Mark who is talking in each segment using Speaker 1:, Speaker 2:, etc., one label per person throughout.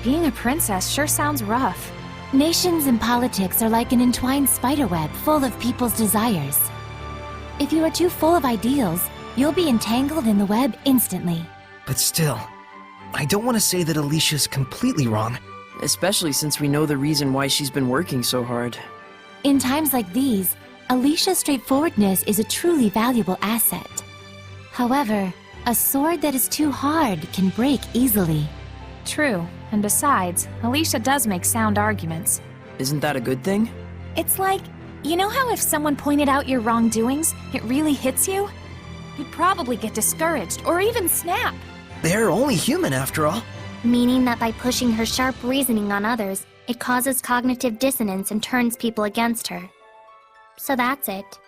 Speaker 1: Being a princess sure sounds rough.
Speaker 2: Nations and politics are like an entwined spiderweb full of people's desires. If you are too full of ideals, you'll be entangled in the web instantly.
Speaker 3: But still, I don't want to say that Alicia's completely wrong.
Speaker 4: Especially since we know the reason why she's been working so hard.
Speaker 2: In times like these, Alicia's straightforwardness is a truly valuable asset. However, a sword that is too hard can break easily.
Speaker 1: True, and besides, Alicia does make sound arguments.
Speaker 4: Isn't that a good thing?
Speaker 1: It's like, you know how if someone pointed out your wrongdoings, it really hits you? You'd probably get discouraged, or even snap.
Speaker 3: They're only human after all.
Speaker 5: Meaning that by pushing her sharp reasoning on others, it causes cognitive dissonance and turns people against her. So that's it.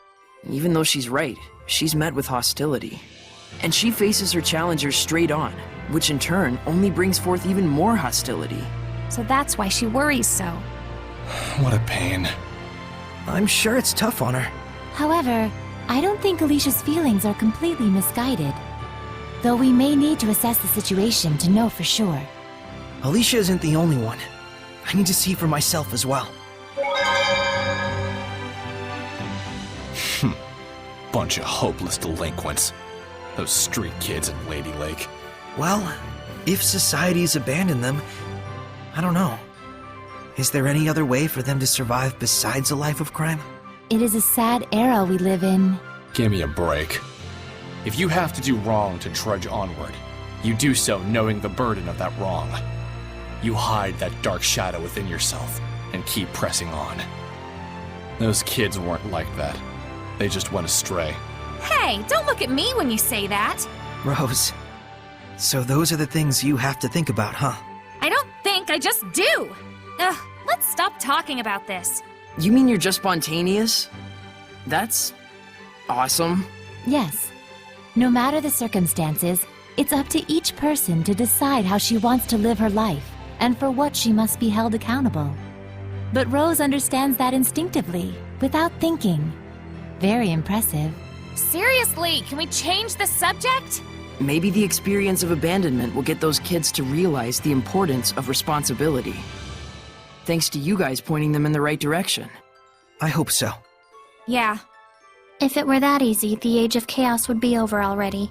Speaker 4: Even though she's right, she's met with hostility. And she faces her challengers straight on, which in turn only brings forth even more hostility.
Speaker 1: So that's why she worries so.
Speaker 6: What a pain.
Speaker 3: I'm sure it's tough on her.
Speaker 2: However, I don't think Alicia's feelings are completely misguided. Though we may need to assess the situation to know for sure.
Speaker 3: Alicia isn't the only one. I need to see for myself as well.
Speaker 6: Bunch of hopeless delinquents. Those street kids in Lady Lake.
Speaker 3: Well, if society's abandoned them, I don't know. Is there any other way for them to survive besides a life of crime?
Speaker 2: It is a sad era we live in.
Speaker 6: Give me a break. If you have to do wrong to trudge onward, you do so knowing the burden of that wrong. You hide that dark shadow within yourself and keep pressing on. Those kids weren't like that. They just went astray.
Speaker 1: Hey, don't look at me when you say that!
Speaker 3: Rose, so those are the things you have to think about, huh?
Speaker 1: I don't think, I just do! Ugh, let's stop talking about this.
Speaker 4: You mean you're just spontaneous? That's awesome.
Speaker 2: Yes. No matter the circumstances, it's up to each person to decide how she wants to live her life, and for what she must be held accountable. But Rose understands that instinctively, without thinking. Very impressive.
Speaker 1: Seriously, can we change the subject?
Speaker 4: Maybe the experience of abandonment will get those kids to realize the importance of responsibility. Thanks to you guys pointing them in the right direction.
Speaker 3: I hope so.
Speaker 1: Yeah.
Speaker 5: If it were that easy, the age of chaos would be over already.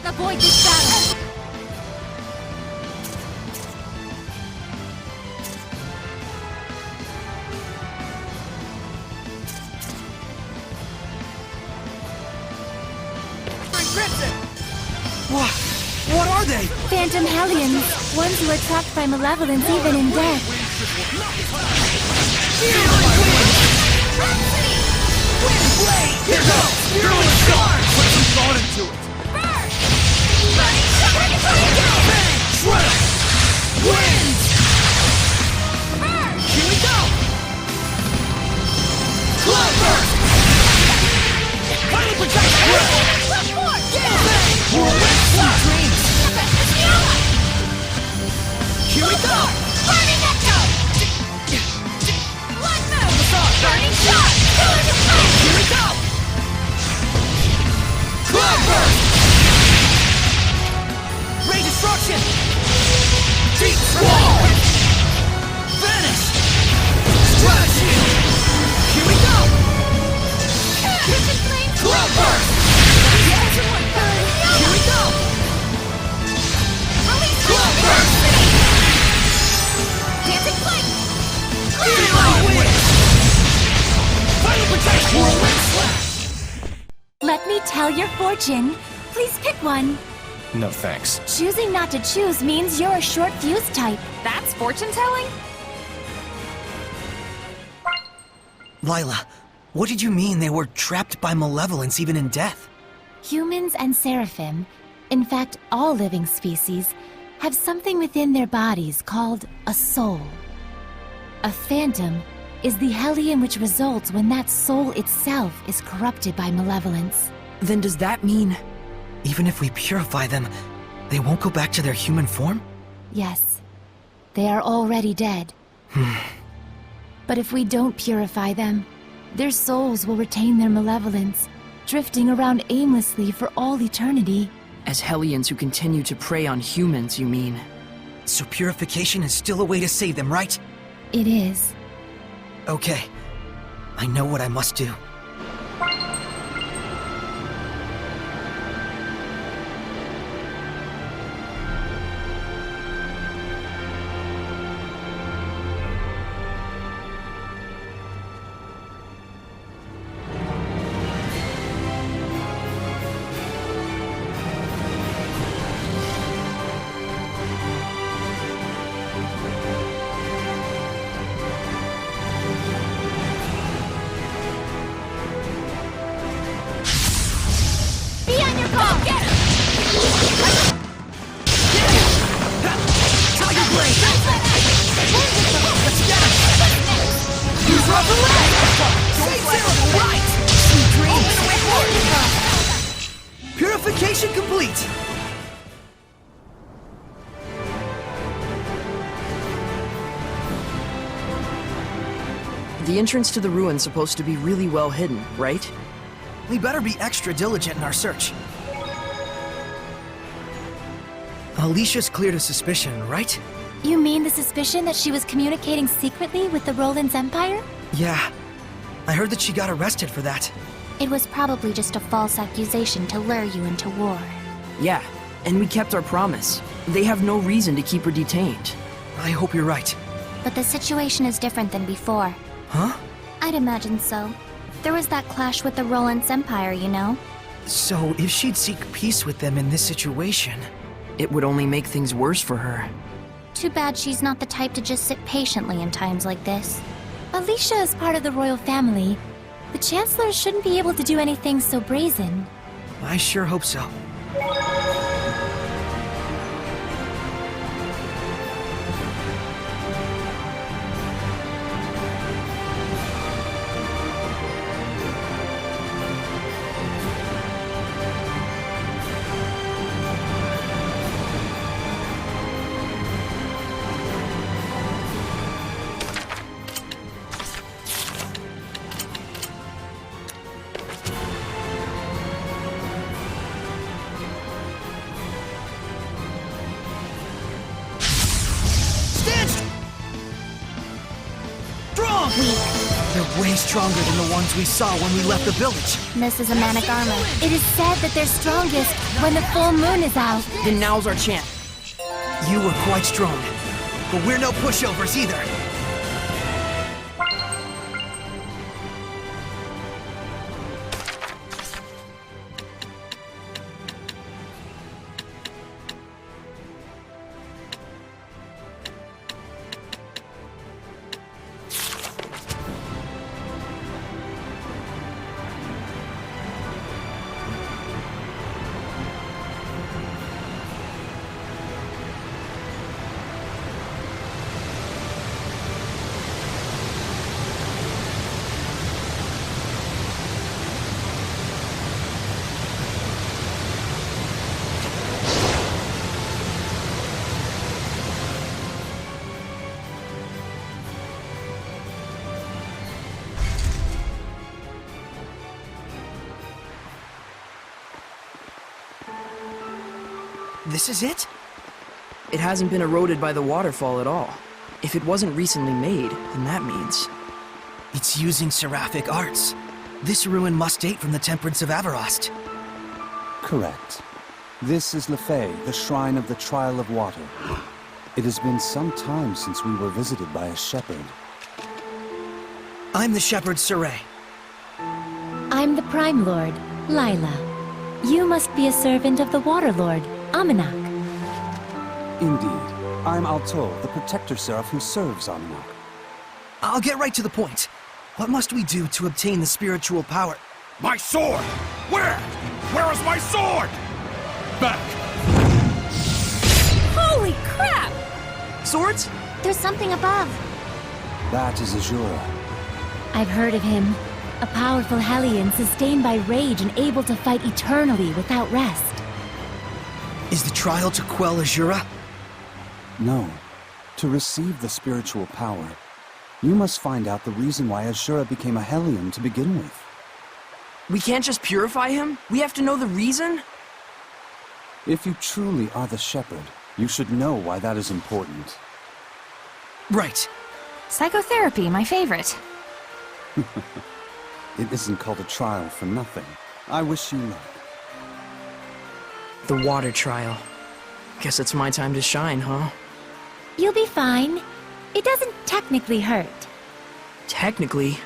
Speaker 2: Avoid this battle!
Speaker 3: What are they?
Speaker 2: Phantom Hellions, ones who are trapped by malevolence even in death.
Speaker 3: Here goes! You're in charge! Put some thought into it! Bang! Shredder! Wins! Here we go! Cloudburst! Final protection! Bang! Whirlwind Slash! Here we go!
Speaker 1: Burning Echo! Blood Move! Burning Shot!
Speaker 3: Here we go! Cloudburst! Ray Destruction! Deep Wall! Vanish! Strategy! Here we go! Cloudburst! Here we go! Cloudburst!
Speaker 1: Dancing Flame!
Speaker 3: Final protection! Whirlwind Slash!
Speaker 2: Let me tell your fortune. Please pick one.
Speaker 6: No thanks.
Speaker 2: Choosing not to choose means you're a short fuse type.
Speaker 1: That's fortune telling?
Speaker 3: Lila, what did you mean they were trapped by malevolence even in death?
Speaker 2: Humans and seraphim, in fact all living species, have something within their bodies called a soul. A phantom is the hellion which results when that soul itself is corrupted by malevolence.
Speaker 4: Then does that mean...
Speaker 3: Even if we purify them, they won't go back to their human form?
Speaker 2: Yes, they are already dead. But if we don't purify them, their souls will retain their malevolence, drifting around aimlessly for all eternity.
Speaker 4: As Hellions who continue to prey on humans, you mean?
Speaker 3: So purification is still a way to save them, right?
Speaker 2: It is.
Speaker 3: Okay. I know what I must do. Purification complete!
Speaker 4: The entrance to the ruin's supposed to be really well hidden, right?
Speaker 3: We better be extra diligent in our search. Alicia's cleared a suspicion, right?
Speaker 2: You mean the suspicion that she was communicating secretly with the Roland's Empire?
Speaker 3: Yeah. I heard that she got arrested for that.
Speaker 5: It was probably just a false accusation to lure you into war.
Speaker 4: Yeah, and we kept our promise. They have no reason to keep her detained.
Speaker 3: I hope you're right.
Speaker 5: But the situation is different than before.
Speaker 3: Huh?
Speaker 5: I'd imagine so. There was that clash with the Roland's Empire, you know?
Speaker 3: So, if she'd seek peace with them in this situation...
Speaker 4: It would only make things worse for her.
Speaker 5: Too bad she's not the type to just sit patiently in times like this.
Speaker 2: Alicia is part of the royal family. The Chancellor shouldn't be able to do anything so brazen.
Speaker 3: I sure hope so. They're way stronger than the ones we saw when we left the village.
Speaker 5: This is a manic armor.
Speaker 2: It is said that they're strongest when the full moon is out.
Speaker 4: Then now's our chance.
Speaker 3: You were quite strong, but we're no pushovers either. This is it?
Speaker 4: It hasn't been eroded by the waterfall at all. If it wasn't recently made, then that means...
Speaker 3: It's using seraphic arts. This ruin must date from the Temperance of Avarost.
Speaker 7: Correct. This is Lefay, the Shrine of the Trial of Water. It has been some time since we were visited by a shepherd.
Speaker 3: I'm the shepherd Saray.
Speaker 2: I'm the Prime Lord, Lila. You must be a servant of the Water Lord, Amanak.
Speaker 7: Indeed. I'm Alto, the Protector Seraph who serves Amanak.
Speaker 3: I'll get right to the point. What must we do to obtain the spiritual power?
Speaker 8: My sword! Where? Where is my sword?
Speaker 6: Back!
Speaker 1: Holy crap!
Speaker 4: Swords?
Speaker 5: There's something above.
Speaker 7: That is Azura.
Speaker 2: I've heard of him. A powerful Hellion sustained by rage and able to fight eternally without rest.
Speaker 3: Is the trial to quell Azura?
Speaker 7: No. To receive the spiritual power, you must find out the reason why Azura became a Hellion to begin with.
Speaker 4: We can't just purify him? We have to know the reason?
Speaker 7: If you truly are the shepherd, you should know why that is important.
Speaker 3: Right.
Speaker 1: Psychotherapy, my favorite.
Speaker 7: It isn't called a trial for nothing. I wish you luck.
Speaker 4: The water trial. Guess it's my time to shine, huh?
Speaker 2: You'll be fine. It doesn't technically hurt.
Speaker 4: Technically.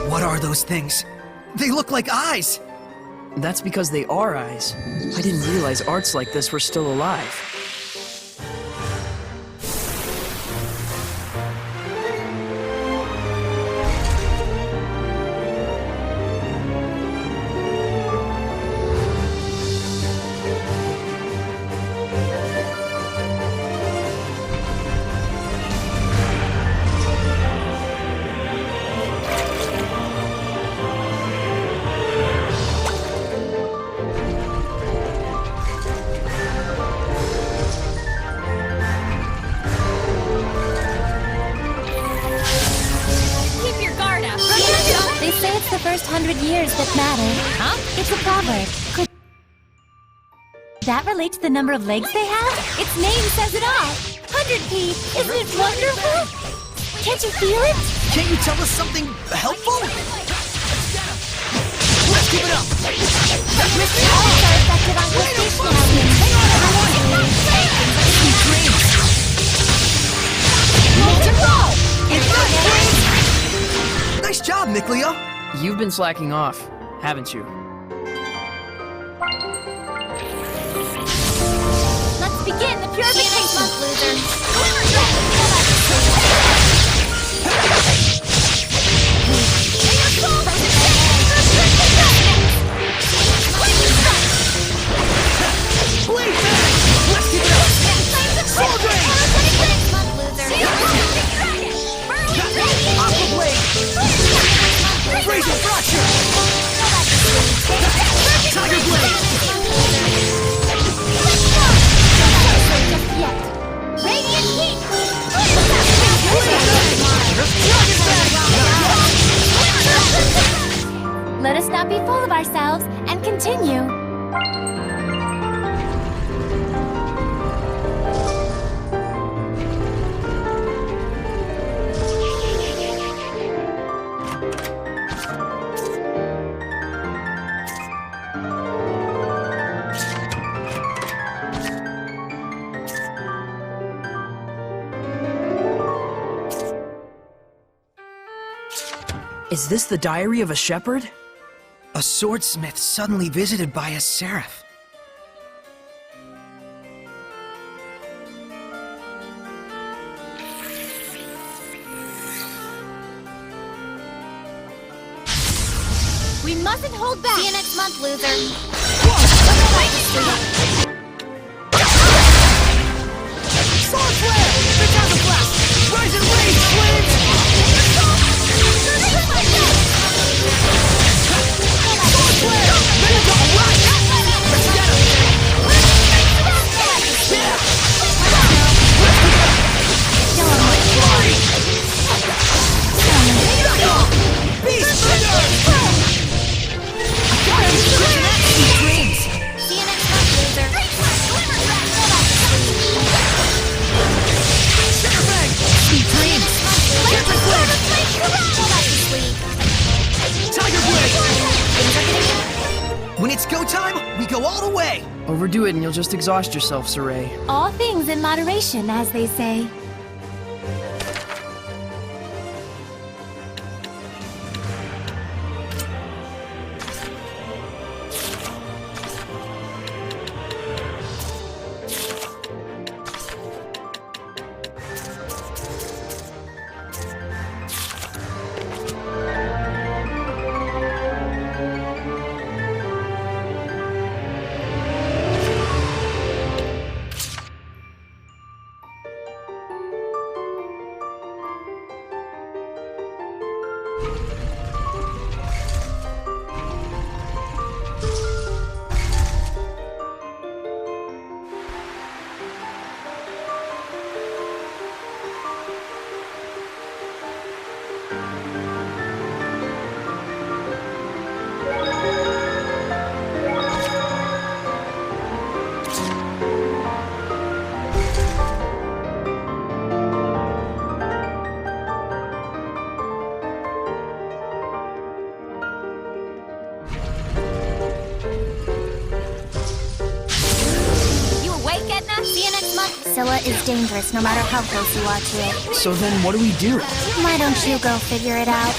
Speaker 3: What are those things? They look like eyes!
Speaker 4: That's because they are eyes. I didn't realize arts like this were still alive.
Speaker 1: Keep your guard up.
Speaker 2: They say it's the first 100 years that matter.
Speaker 1: Huh?
Speaker 2: It's a proverb. Could that relate to the number of legs they have? Its name says it all. 100p! Isn't it wonderful? Can't you feel it?
Speaker 3: Can't you tell us something helpful? Let's keep it up!
Speaker 2: Mystery arts are effective on crustacean aliens.
Speaker 3: Nice job, Mikleo!
Speaker 4: You've been slacking off, haven't you?
Speaker 2: Let's begin the purification.
Speaker 3: Blade back! Let's keep it up! Sword Rain! Aqua Blade! Razor Fracture! Tiger Blade!
Speaker 2: Radiant heat. Let us not be full of ourselves and continue.
Speaker 4: Is this the diary of a shepherd?
Speaker 3: A swordsmith suddenly visited by a seraph.
Speaker 2: We mustn't hold back.
Speaker 5: See you next month, loser.
Speaker 3: Whoa!
Speaker 4: Sword flare! Phantasm blast! Rise and rage, flames! Sword flare! Metal blast! Let's get him! Yeah! Beast Thunder! Dreams!
Speaker 5: See you next month, loser.
Speaker 4: Sugar Bang! Sweet dreams! Cancer Flip!
Speaker 5: Go back to sleep.
Speaker 4: Tiger Blade!
Speaker 3: When it's go time, we go all the way!
Speaker 4: Overdo it and you'll just exhaust yourself, Saray.
Speaker 2: All things in moderation, as they say.
Speaker 5: Scylla is dangerous no matter how close you watch it.
Speaker 4: So then what do we do?
Speaker 5: Why don't you go figure it out?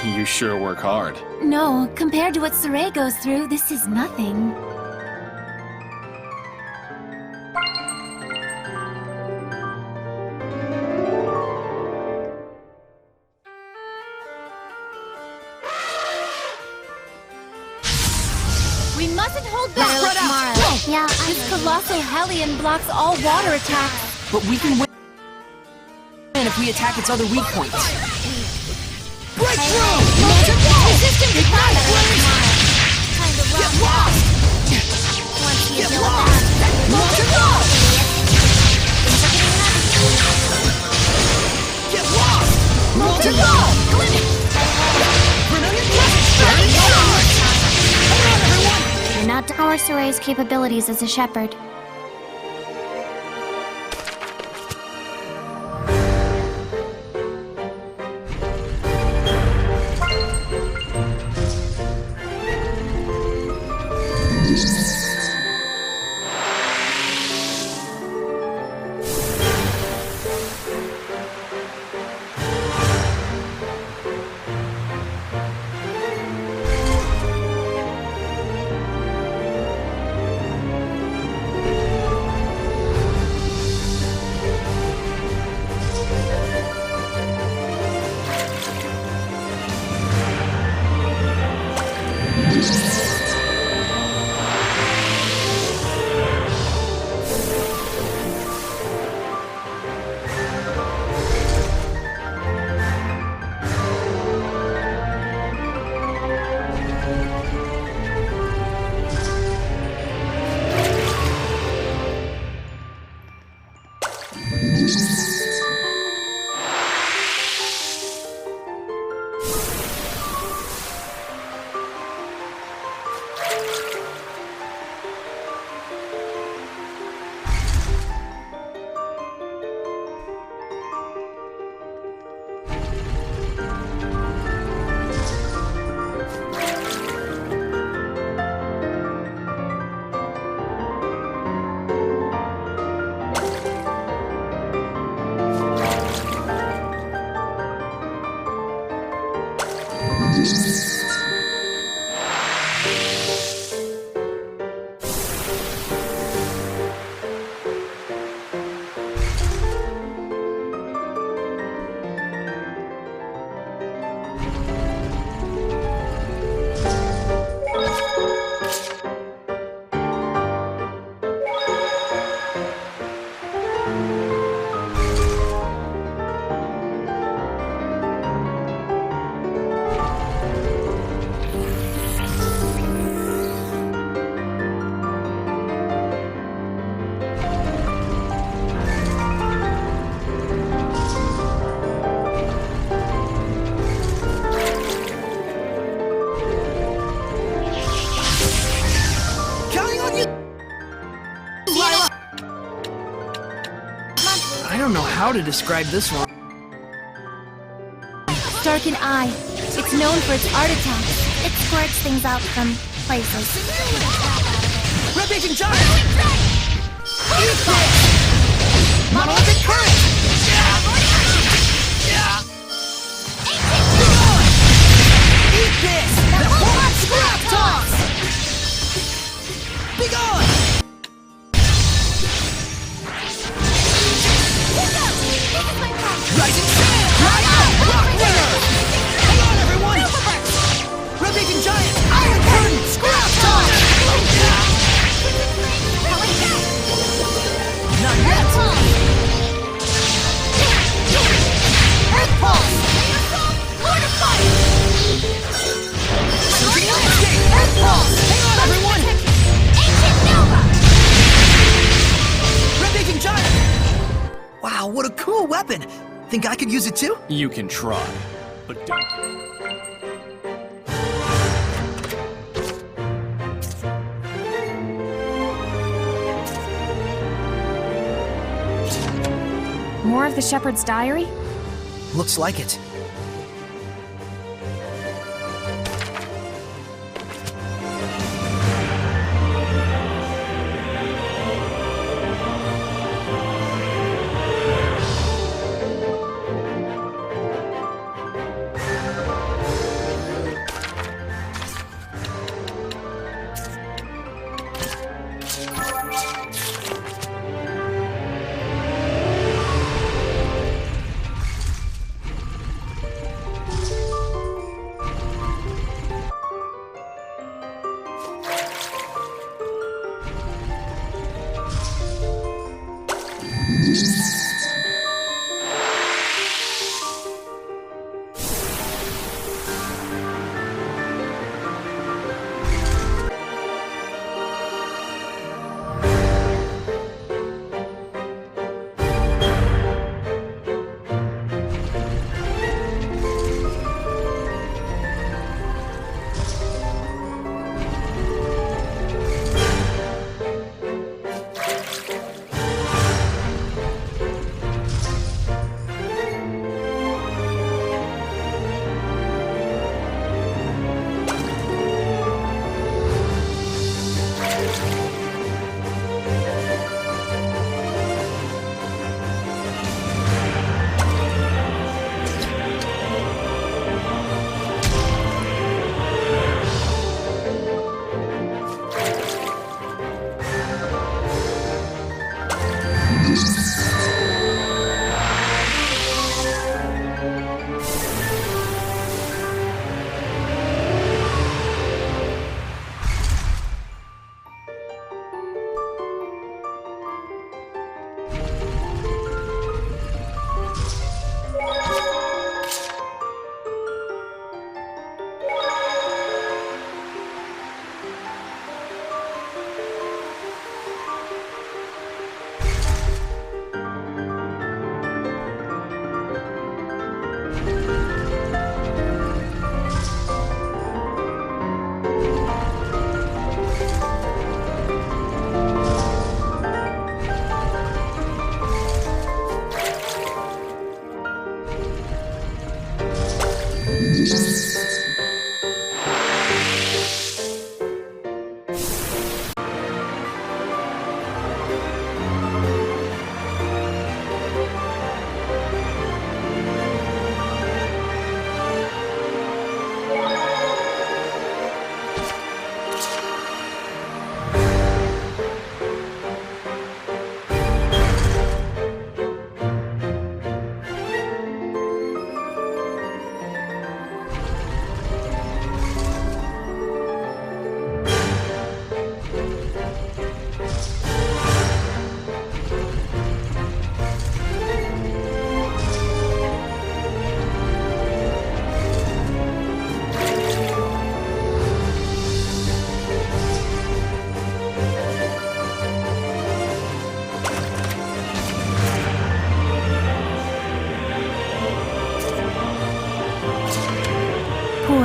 Speaker 6: You sure work hard.
Speaker 2: No, compared to what Saray goes through, this is nothing. We mustn't hold back!
Speaker 5: Better look tomorrow. Yeah,
Speaker 2: This colossal hellion blocks all water attacks.
Speaker 4: But we can win if we attack its other weak points. Breakthrough!
Speaker 5: Resistance is not flames! Time to run.
Speaker 4: Get lost!
Speaker 5: Once you
Speaker 4: Get
Speaker 5: deal with
Speaker 4: lost!
Speaker 5: that.
Speaker 4: Molten lost! Get lost! Molten lost! Brilliant presence! Burning charge! Hold on, everyone!
Speaker 5: You're not our Saray's capabilities as a shepherd.
Speaker 4: I don't know how to describe this one.
Speaker 5: Darkened Eye. It's known for its art attacks. It squirts things out from places.
Speaker 3: Red-Bacon Giant! Eat this! Monolithic Current! Eat this! The Hot Scrap Toss! Be gone! Rising Sand! Rock Runner! Hang on, everyone! Red-Bacon Giant! Iron Curtain! Scrap Toss! Not yet! Earth Pulse! Mortify! Surging Landscape! Earth Pulse! Hang on, everyone! Ancient Nova! Red-Bacon Giant! Wow, what a cool weapon! Think I could use it too?
Speaker 6: You can try, but don't.
Speaker 1: More of the Shepherd's Diary?
Speaker 3: Looks like it.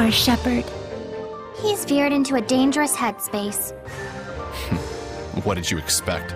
Speaker 2: are, Shepherd.
Speaker 5: He's veered into a dangerous headspace.
Speaker 6: What did you expect?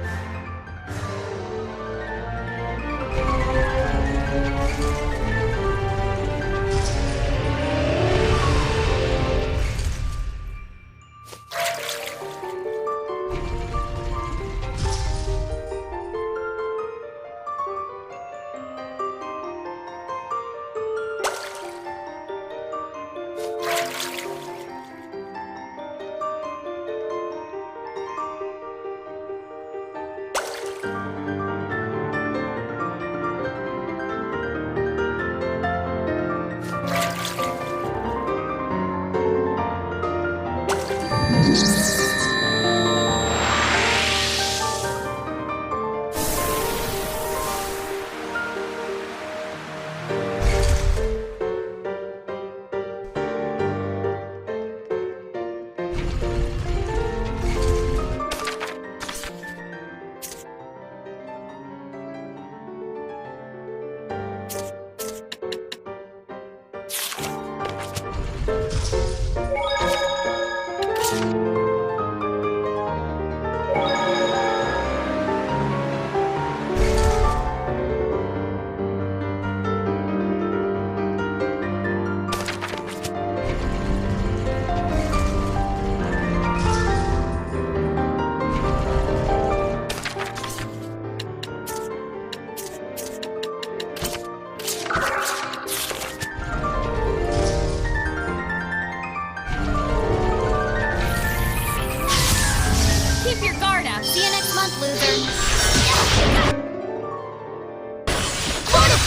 Speaker 1: Keep your guard up.
Speaker 5: See you next month, loser.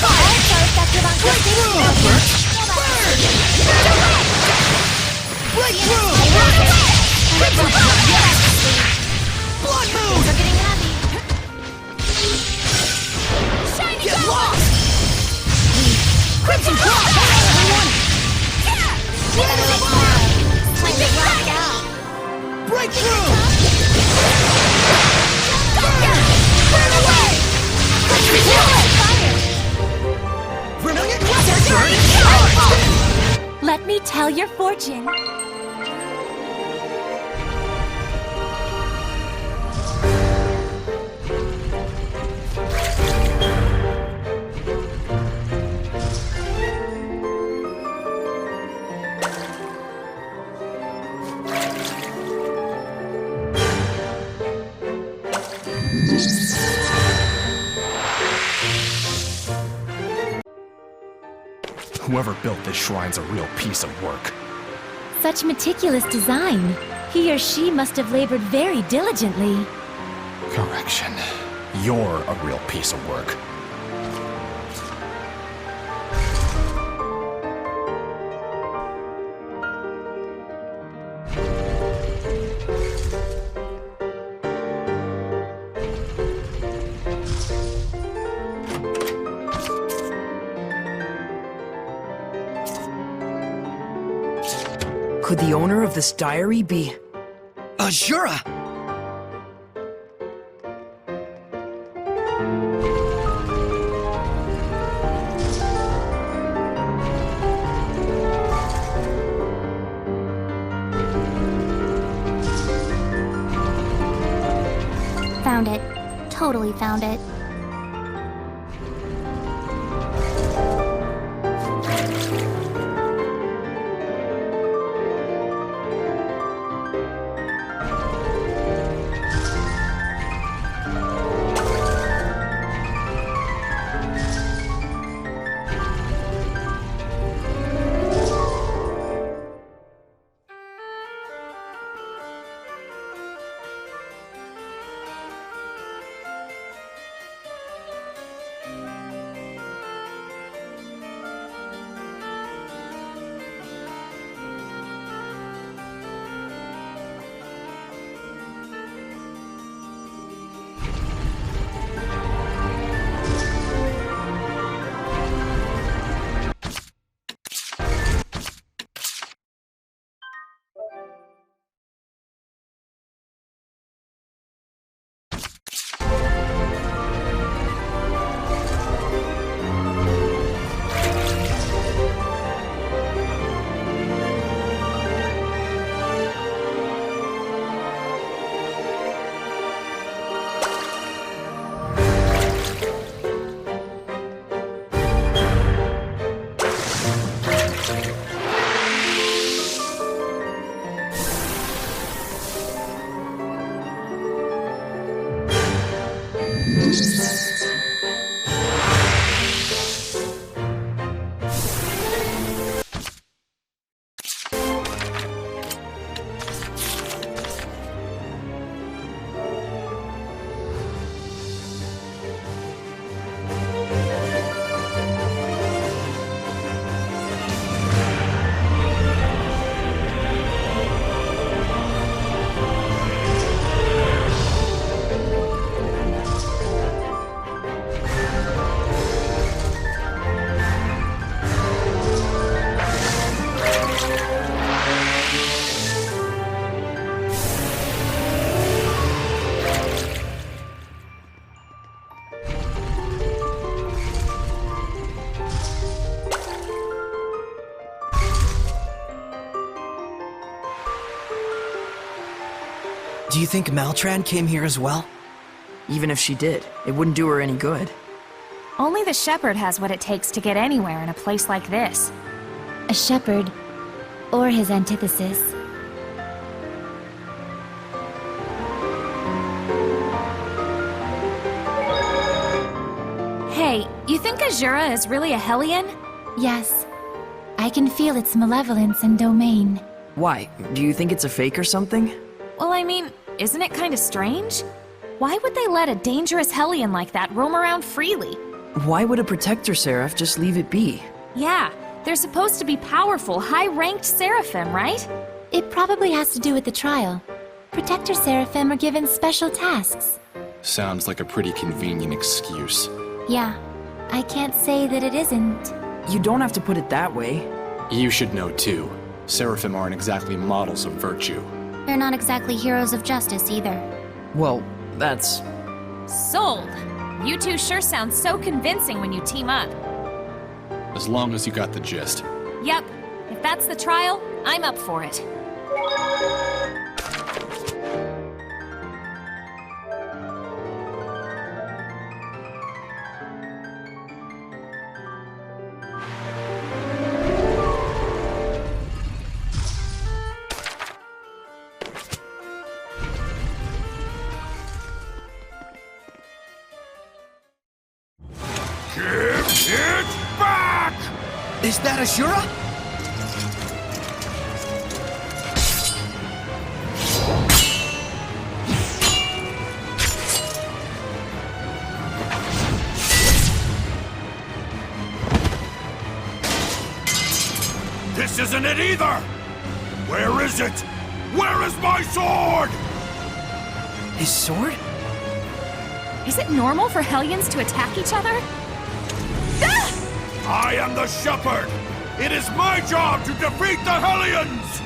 Speaker 1: Also effective on
Speaker 5: Things are getting heavy.
Speaker 1: Get lost!
Speaker 5: Crimson Claw! Time to rock out.
Speaker 3: Breakthrough!
Speaker 1: Burn away!
Speaker 3: Vermilion
Speaker 2: Let me tell your fortune.
Speaker 6: Whoever built this shrine's a real piece of work.
Speaker 2: Such meticulous design. He or she must have labored very diligently.
Speaker 6: Correction. You're a real piece of work.
Speaker 4: Could the owner of this diary be...
Speaker 3: Azura!
Speaker 5: Found it. Totally found it.
Speaker 3: Do you think Maltran came here as well?
Speaker 4: Even if she did, it wouldn't do her any good.
Speaker 1: Only the shepherd has what it takes to get anywhere in a place like this.
Speaker 2: A shepherd, or his antithesis.
Speaker 1: Hey, you think Azura is really a Hellion?
Speaker 2: Yes, I can feel its malevolence and domain.
Speaker 4: Why? Do you think it's a fake or something?
Speaker 1: Well, I mean, isn't it kind of strange? Why would they let a dangerous Hellion like that roam around freely?
Speaker 4: Why would a protector seraph just leave it be?
Speaker 1: Yeah, they're supposed to be powerful, high-ranked seraphim, right?
Speaker 2: It probably has to do with the trial. Protector Seraphim are given special tasks.
Speaker 6: Sounds like a pretty convenient excuse.
Speaker 2: Yeah, I can't say that it isn't.
Speaker 4: You don't have to put it that way.
Speaker 6: You should know too. Seraphim aren't exactly models of virtue.
Speaker 5: They're not exactly heroes of justice either.
Speaker 4: Well, that's...
Speaker 1: Sold! You two sure sound so convincing when you team up.
Speaker 6: As long as you got the gist.
Speaker 1: Yep, if that's the trial, I'm up for it.
Speaker 8: Give it back!
Speaker 3: Is that Azura?
Speaker 8: This isn't it either! Where is it? Where is my sword?
Speaker 3: His sword?
Speaker 1: Is it normal for Hellions to attack each other?
Speaker 8: I am the shepherd! It is my job to defeat the Hellions!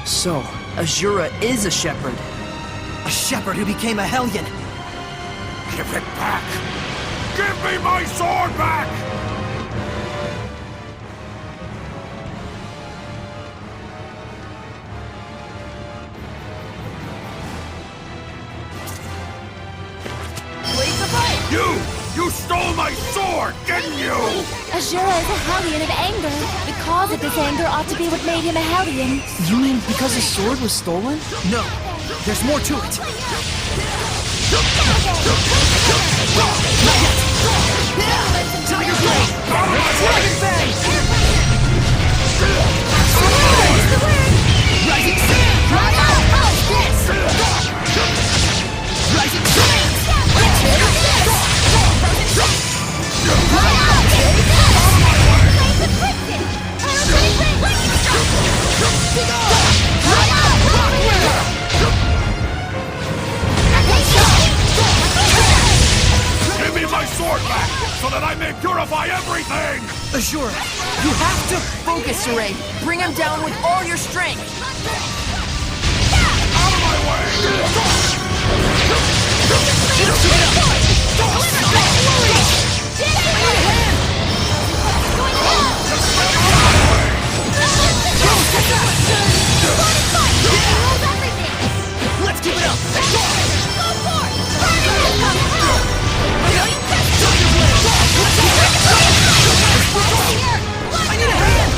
Speaker 4: So, Azura is a shepherd.
Speaker 3: A shepherd who became a Hellion.
Speaker 8: Give it back! Give me my sword back! You stole my sword, didn't you?
Speaker 2: Azura is a Hellion of anger. The cause of this anger ought to be what made him a Hellion.
Speaker 4: You mean because his sword was stolen?
Speaker 3: No, there's more to it. Tiger Blade! Dragon Fang! Rising Sand! Rising Sand!
Speaker 8: Give me my sword back, so that I may purify everything!
Speaker 3: Azura, you have to...
Speaker 4: Focus, Saray. Bring him down with all your strength.
Speaker 8: Out of my way!
Speaker 3: Let's keep it up! I need a hand!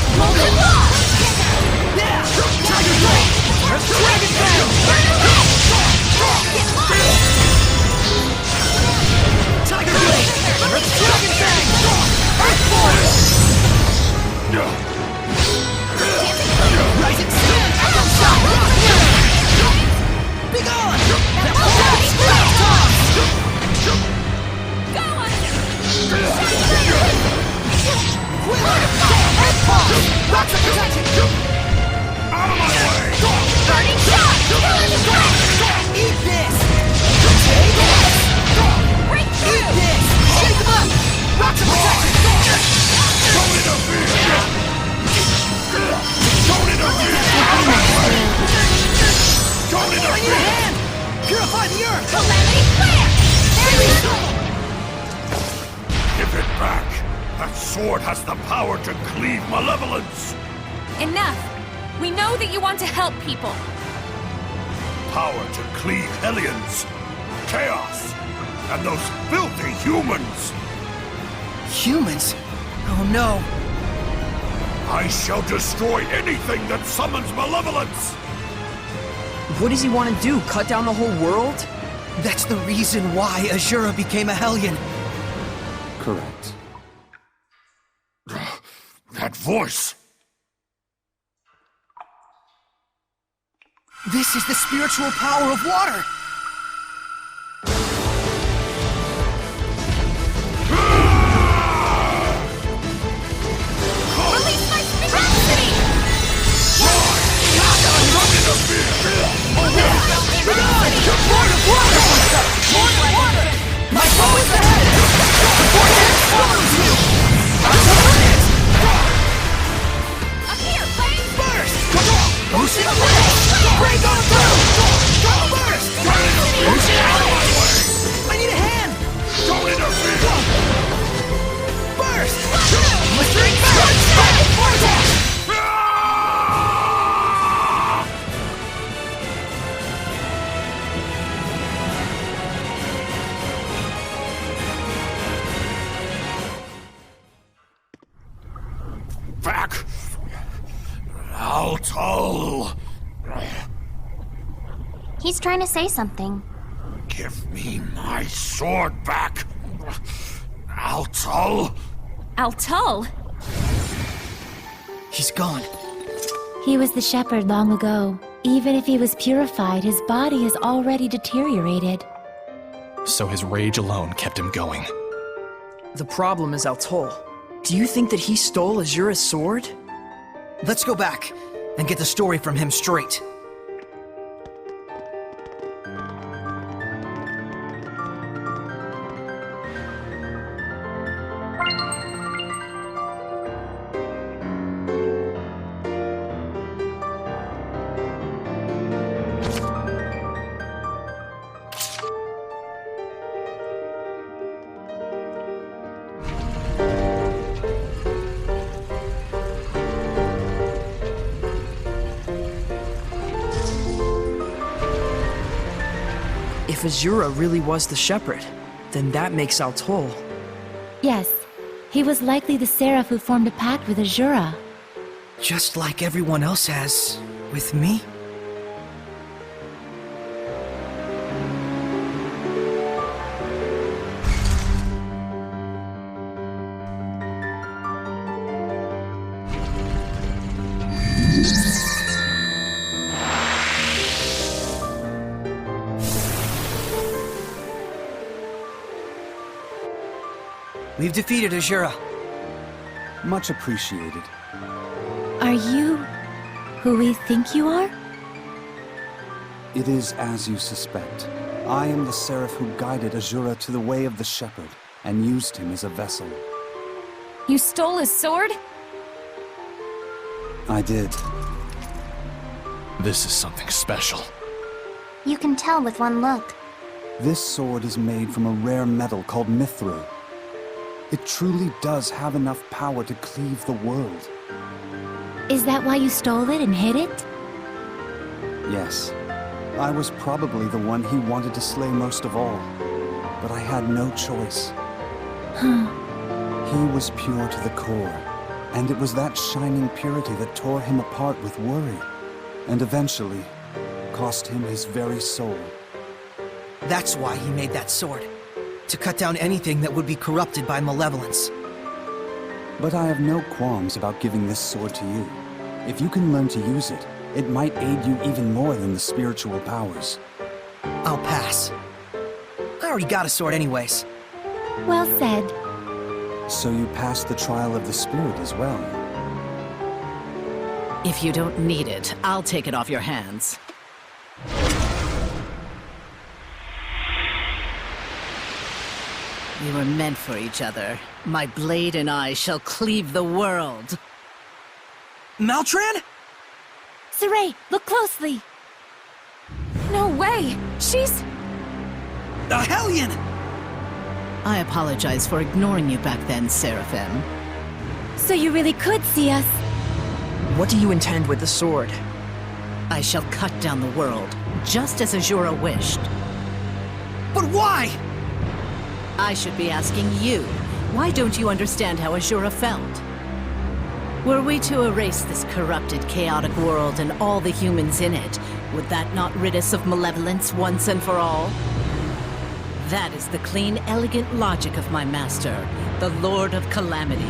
Speaker 3: Yeah! Tiger Blade! Dragon Fang! Tiger Blade! Dragon Fang! Earth Force! Rising Sun! Echo Shot! Be gone! Blast Toss! Earth Pulse! Rocks of Protection!
Speaker 8: Out of my way!
Speaker 1: Burning Shot!
Speaker 3: Eat this! Take this! Eat this! Shake them up! Rocks of Protection!
Speaker 8: Don't interfere! Don't interfere! Don't
Speaker 3: I need a
Speaker 8: interfere!
Speaker 3: hand! Purify the Earth!
Speaker 1: Calamity Flare! There we go!
Speaker 8: Give it back! That sword has the power to cleave malevolence!
Speaker 1: Enough! We know that you want to help people.
Speaker 8: power to cleave Hellions, Chaos, and those filthy humans.
Speaker 3: Humans? Oh no.
Speaker 8: I shall destroy anything that summons malevolence!
Speaker 4: What does he want to do? Cut down the whole world?
Speaker 3: That's the reason why Azura became a Hellion.
Speaker 7: Correct.
Speaker 8: That voice!
Speaker 3: This is the spiritual power of water!
Speaker 1: Release my spirituality!
Speaker 3: You're born of water! Born of water! My foe is ahead! The vortex swallows you!
Speaker 1: Up here, Blaze!
Speaker 3: Burst! Ocean away! Break on through! Burst! Ocean away! I need a hand!
Speaker 8: Don't interfere!
Speaker 3: Burst! Blistering back! Vortex!
Speaker 8: Back! Altal!
Speaker 5: He's trying to say something.
Speaker 8: Give me my sword back! Altal!
Speaker 1: Altul?
Speaker 3: He's gone.
Speaker 2: He was the shepherd long ago. Even if he was purified, his body has already deteriorated.
Speaker 6: So his rage alone kept him going.
Speaker 4: The problem is Altul. Do you think that he stole Azura's sword?
Speaker 3: Let's go back and get the story from him straight.
Speaker 4: If Azura really was the shepherd, then that makes Altul.
Speaker 2: Yes, he was likely the seraph who formed a pact with Azura.
Speaker 3: Just like everyone else has with me. We've defeated Azura.
Speaker 7: Much appreciated.
Speaker 2: Are you who we think you are?
Speaker 7: It is as you suspect. I am the seraph who guided Azura to the way of the shepherd, and used him as a vessel.
Speaker 1: You stole his sword?
Speaker 7: I did.
Speaker 6: This is something special.
Speaker 5: You can tell with one look.
Speaker 7: This sword is made from a rare metal called mithril. It truly does have enough power to cleave the world.
Speaker 2: Is that why you stole it and hid it?
Speaker 7: Yes. I was probably the one he wanted to slay most of all. But I had no choice. He was pure to the core, and it was that shining purity that tore him apart with worry, and eventually cost him his very soul.
Speaker 3: That's why he made that sword. To cut down anything that would be corrupted by malevolence.
Speaker 7: But I have no qualms about giving this sword to you. If you can learn to use it, it might aid you even more than the spiritual powers.
Speaker 3: I'll pass. I already got a sword anyways.
Speaker 2: Well said.
Speaker 7: So you passed the trial of the spirit as well.
Speaker 9: If you don't need it, I'll take it off your hands. We were meant for each other. My blade and I shall cleave the world.
Speaker 3: Maltran?
Speaker 2: Saray, look closely!
Speaker 1: No way! She's...
Speaker 3: A Hellion!
Speaker 9: I apologize for ignoring you back then, Seraphim.
Speaker 2: So you really could see us?
Speaker 4: What do you intend with the sword?
Speaker 9: I shall cut down the world, just as Azura wished.
Speaker 3: But why?
Speaker 9: I should be asking you, why don't you understand how Azura felt? Were we to erase this corrupted, chaotic world and all the humans in it, would that not rid us of malevolence once and for all? That is the clean, elegant logic of my master, the Lord of Calamity.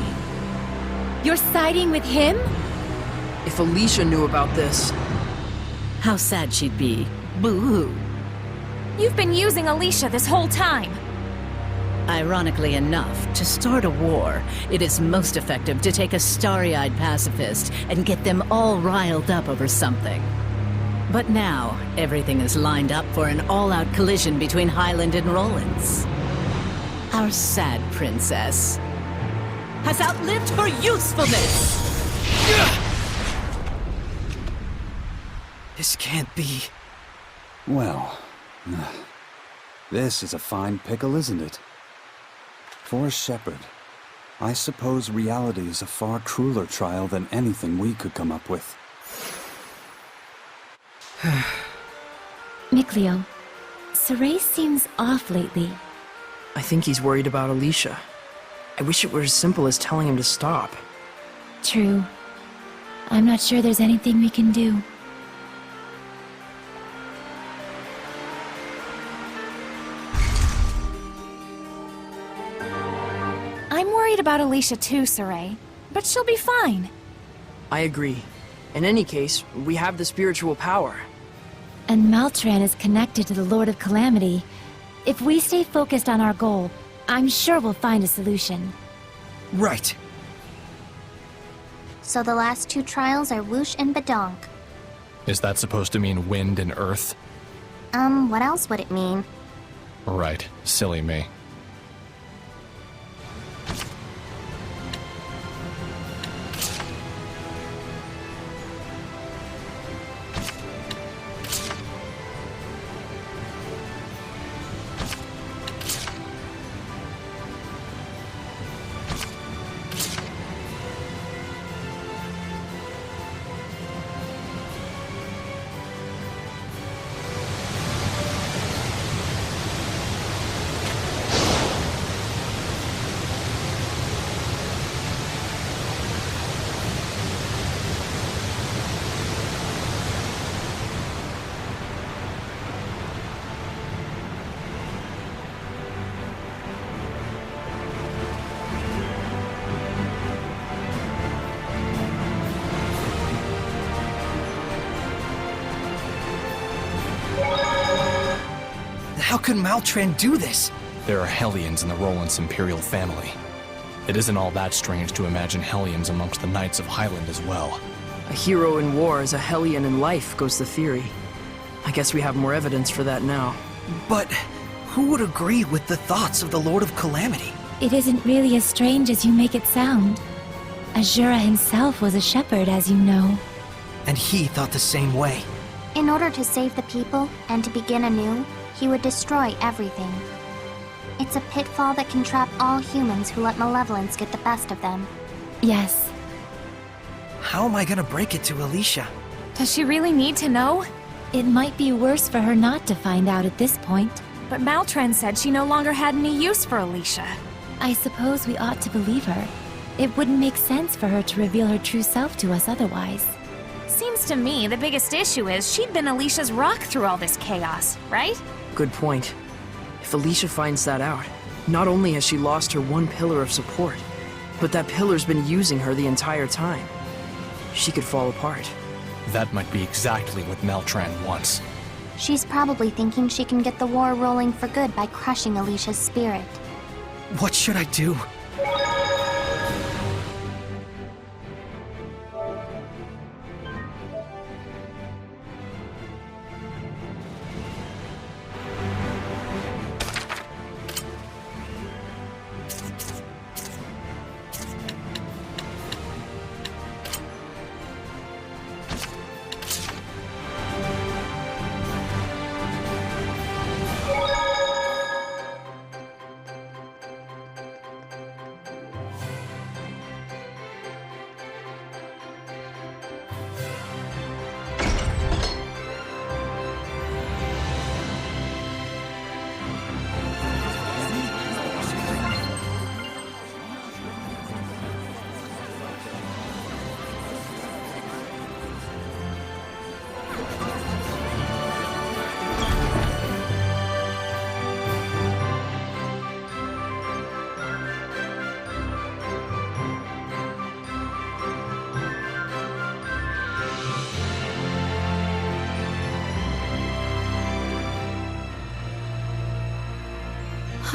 Speaker 2: You're siding with him?
Speaker 4: If Alicia knew about this,
Speaker 9: How sad she'd be. Boo-hoo.
Speaker 1: You've been using Alicia this whole time.
Speaker 9: Ironically enough, to start a war, it is most effective to take a starry-eyed pacifist and get them all riled up over something. But now, everything is lined up for an all-out collision between Highland and Rollins. Our sad princess has outlived her usefulness!
Speaker 3: This can't be.
Speaker 7: Well, this is a fine pickle, isn't it? For a shepherd, I suppose reality is a far crueler trial than anything we could come up with.
Speaker 2: Mikleo, Saray seems off lately.
Speaker 4: I think he's worried about Alicia. I wish it were as simple as telling him to stop.
Speaker 2: True. I'm not sure there's anything we can do.
Speaker 1: I'm worried about Alicia too, Saray. But she'll be fine.
Speaker 4: I agree. In any case, we have the spiritual power.
Speaker 2: And Maltran is connected to the Lord of Calamity. If we stay focused on our goal, I'm sure we'll find a solution.
Speaker 3: Right.
Speaker 5: So the last two trials are Whoosh and Badonk.
Speaker 6: Is that supposed to mean wind and earth?
Speaker 5: What else would it mean?
Speaker 6: Right. Silly me.
Speaker 3: How could Maltran do this?
Speaker 6: There are Hellions in the Rollins imperial family. It isn't all that strange to imagine Hellions amongst the Knights of Highland as well.
Speaker 4: A hero in war is a Hellion in life, goes the theory. I guess we have more evidence for that now.
Speaker 3: But who would agree with the thoughts of the Lord of Calamity?
Speaker 2: It isn't really as strange as you make it sound. Azura himself was a shepherd, as you know.
Speaker 3: And he thought the same way.
Speaker 5: In order to save the people and to begin anew, he would destroy everything. It's a pitfall that can trap all humans who let malevolence get the best of them.
Speaker 2: Yes.
Speaker 3: How am I gonna break it to Alicia?
Speaker 1: Does she really need to know?
Speaker 2: It might be worse for her not to find out at this point.
Speaker 1: But Maltran said she no longer had any use for Alicia.
Speaker 2: I suppose we ought to believe her. It wouldn't make sense for her to reveal her true self to us otherwise.
Speaker 1: Seems to me the biggest issue is she'd been Alicia's rock through all this chaos, right?
Speaker 4: Good point. If Alicia finds that out, not only has she lost her one pillar of support, but that pillar's been using her the entire time. She could fall apart.
Speaker 6: That might be exactly what Maltran wants.
Speaker 5: She's probably thinking she can get the war rolling for good by crushing Alicia's spirit.
Speaker 3: What should I do?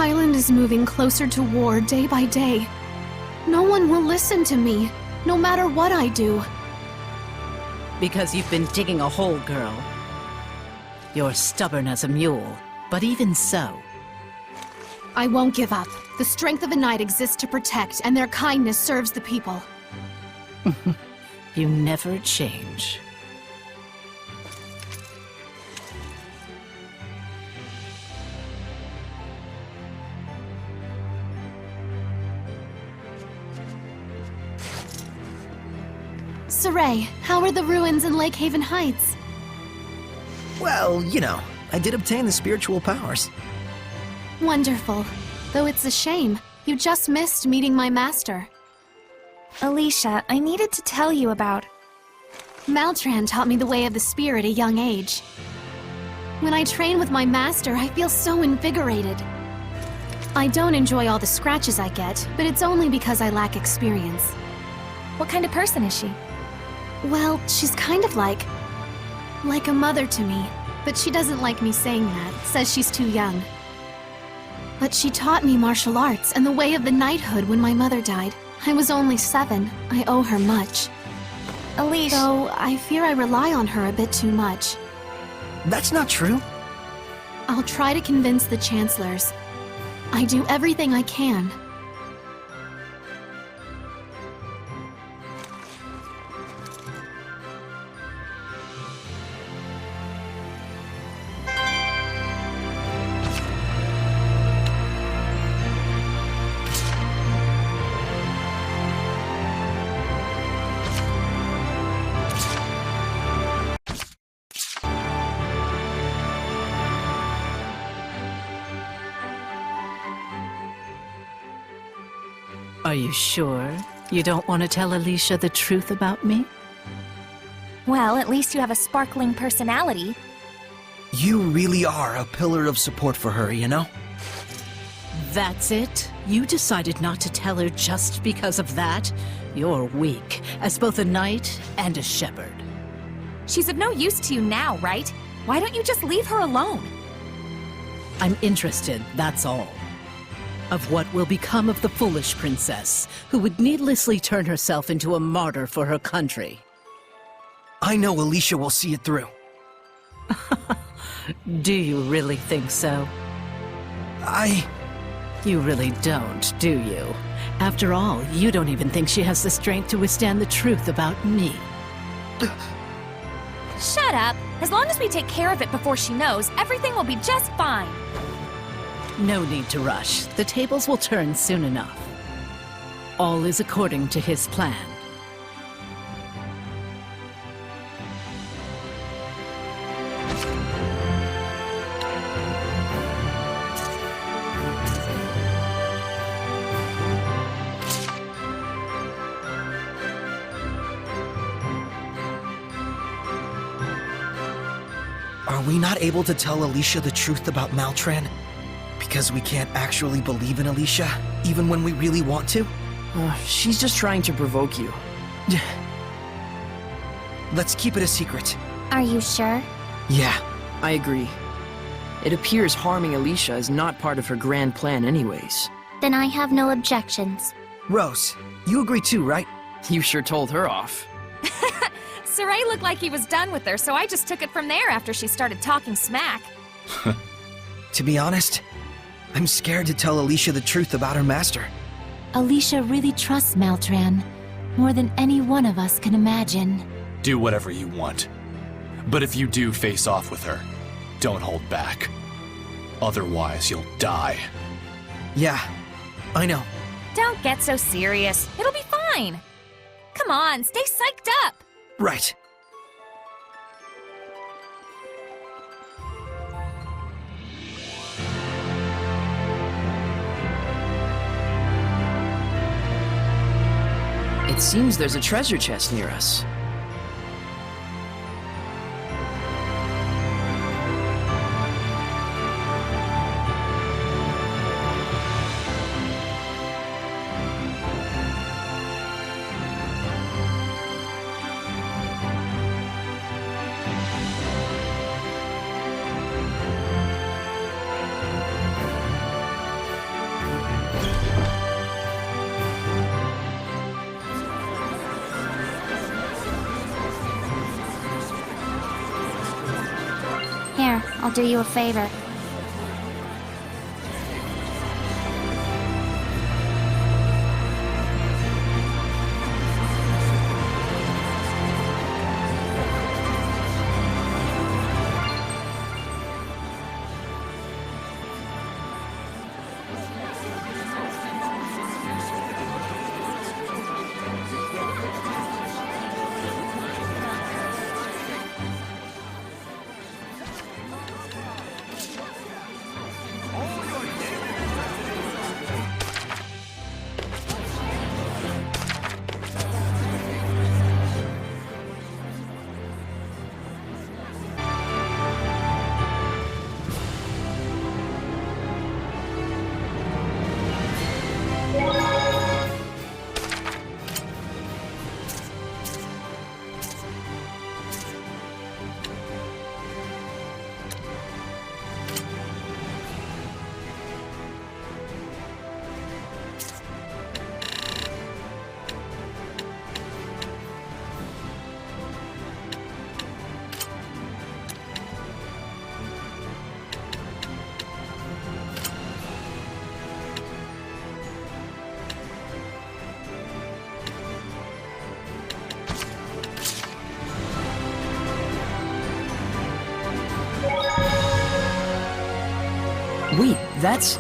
Speaker 10: Highland is moving closer to war day by day. No one will listen to me, no matter what I do.
Speaker 9: Because you've been digging a hole, girl. You're stubborn as a mule, but even so.
Speaker 10: I won't give up. The strength of a knight exists to protect, and their kindness serves the people.
Speaker 9: You never change.
Speaker 10: Saray, how are the ruins in Lake Haven Heights?
Speaker 3: Well, you know, I did obtain the spiritual powers.
Speaker 10: Wonderful. Though it's a shame, you just missed meeting my master.
Speaker 1: Alicia, I needed to tell you about...
Speaker 10: Maltran taught me the way of the spear at a young age. When I train with my master, I feel so invigorated. I don't enjoy all the scratches I get, but it's only because I lack experience.
Speaker 1: What kind of person is she?
Speaker 10: Well, she's kind of like a mother to me, but she doesn't like me saying that, says she's too young. But she taught me martial arts and the way of the knighthood when my mother died. I was only 7. I owe her much.
Speaker 1: Alicia...
Speaker 10: Though I fear I rely on her a bit too much.
Speaker 3: That's not true.
Speaker 10: I'll try to convince the chancellors. I do everything I can.
Speaker 9: Are you sure you don't want to tell Alicia the truth about me?
Speaker 1: Well, at least you have a sparkling personality.
Speaker 3: You really are a pillar of support for her, you know?
Speaker 9: That's it? You decided not to tell her just because of that? You're weak, as both a knight and a shepherd.
Speaker 1: She's of no use to you now, right? Why don't you just leave her alone?
Speaker 9: I'm interested, that's all. Of what will become of the foolish princess, who would needlessly turn herself into a martyr for her country.
Speaker 3: I know Alicia will see it through.
Speaker 9: Do you really think so? You really don't, do you? After all, you don't even think she has the strength to withstand the truth about me.
Speaker 1: Shut up! As long as we take care of it before she knows, everything will be just fine.
Speaker 9: No need to rush. The tables will turn soon enough. All is according to his plan.
Speaker 3: Are we not able to tell Alicia the truth about Maltran? Because we can't actually believe in Alicia, even when we really want to?
Speaker 4: She's just trying to provoke you.
Speaker 3: Let's keep it a secret.
Speaker 5: Are you sure?
Speaker 3: Yeah.
Speaker 4: I agree. It appears harming Alicia is not part of her grand plan anyways.
Speaker 5: Then I have no objections.
Speaker 3: Rose, you agree too, right?
Speaker 4: You sure told her off.
Speaker 1: Saray looked like he was done with her, so I just took it from there after she started talking smack.
Speaker 3: To be honest, I'm scared to tell Alicia the truth about her master.
Speaker 2: Alicia really trusts Maltran, more than any one of us can imagine.
Speaker 6: Do whatever you want. But if you do face off with her, don't hold back. Otherwise, you'll die.
Speaker 3: Yeah, I know.
Speaker 1: Don't get so serious. It'll be fine. Come on, stay psyched up.
Speaker 3: Right.
Speaker 4: It seems there's a treasure chest near us.
Speaker 5: Here, I'll do you a favor.
Speaker 4: Wait, that's...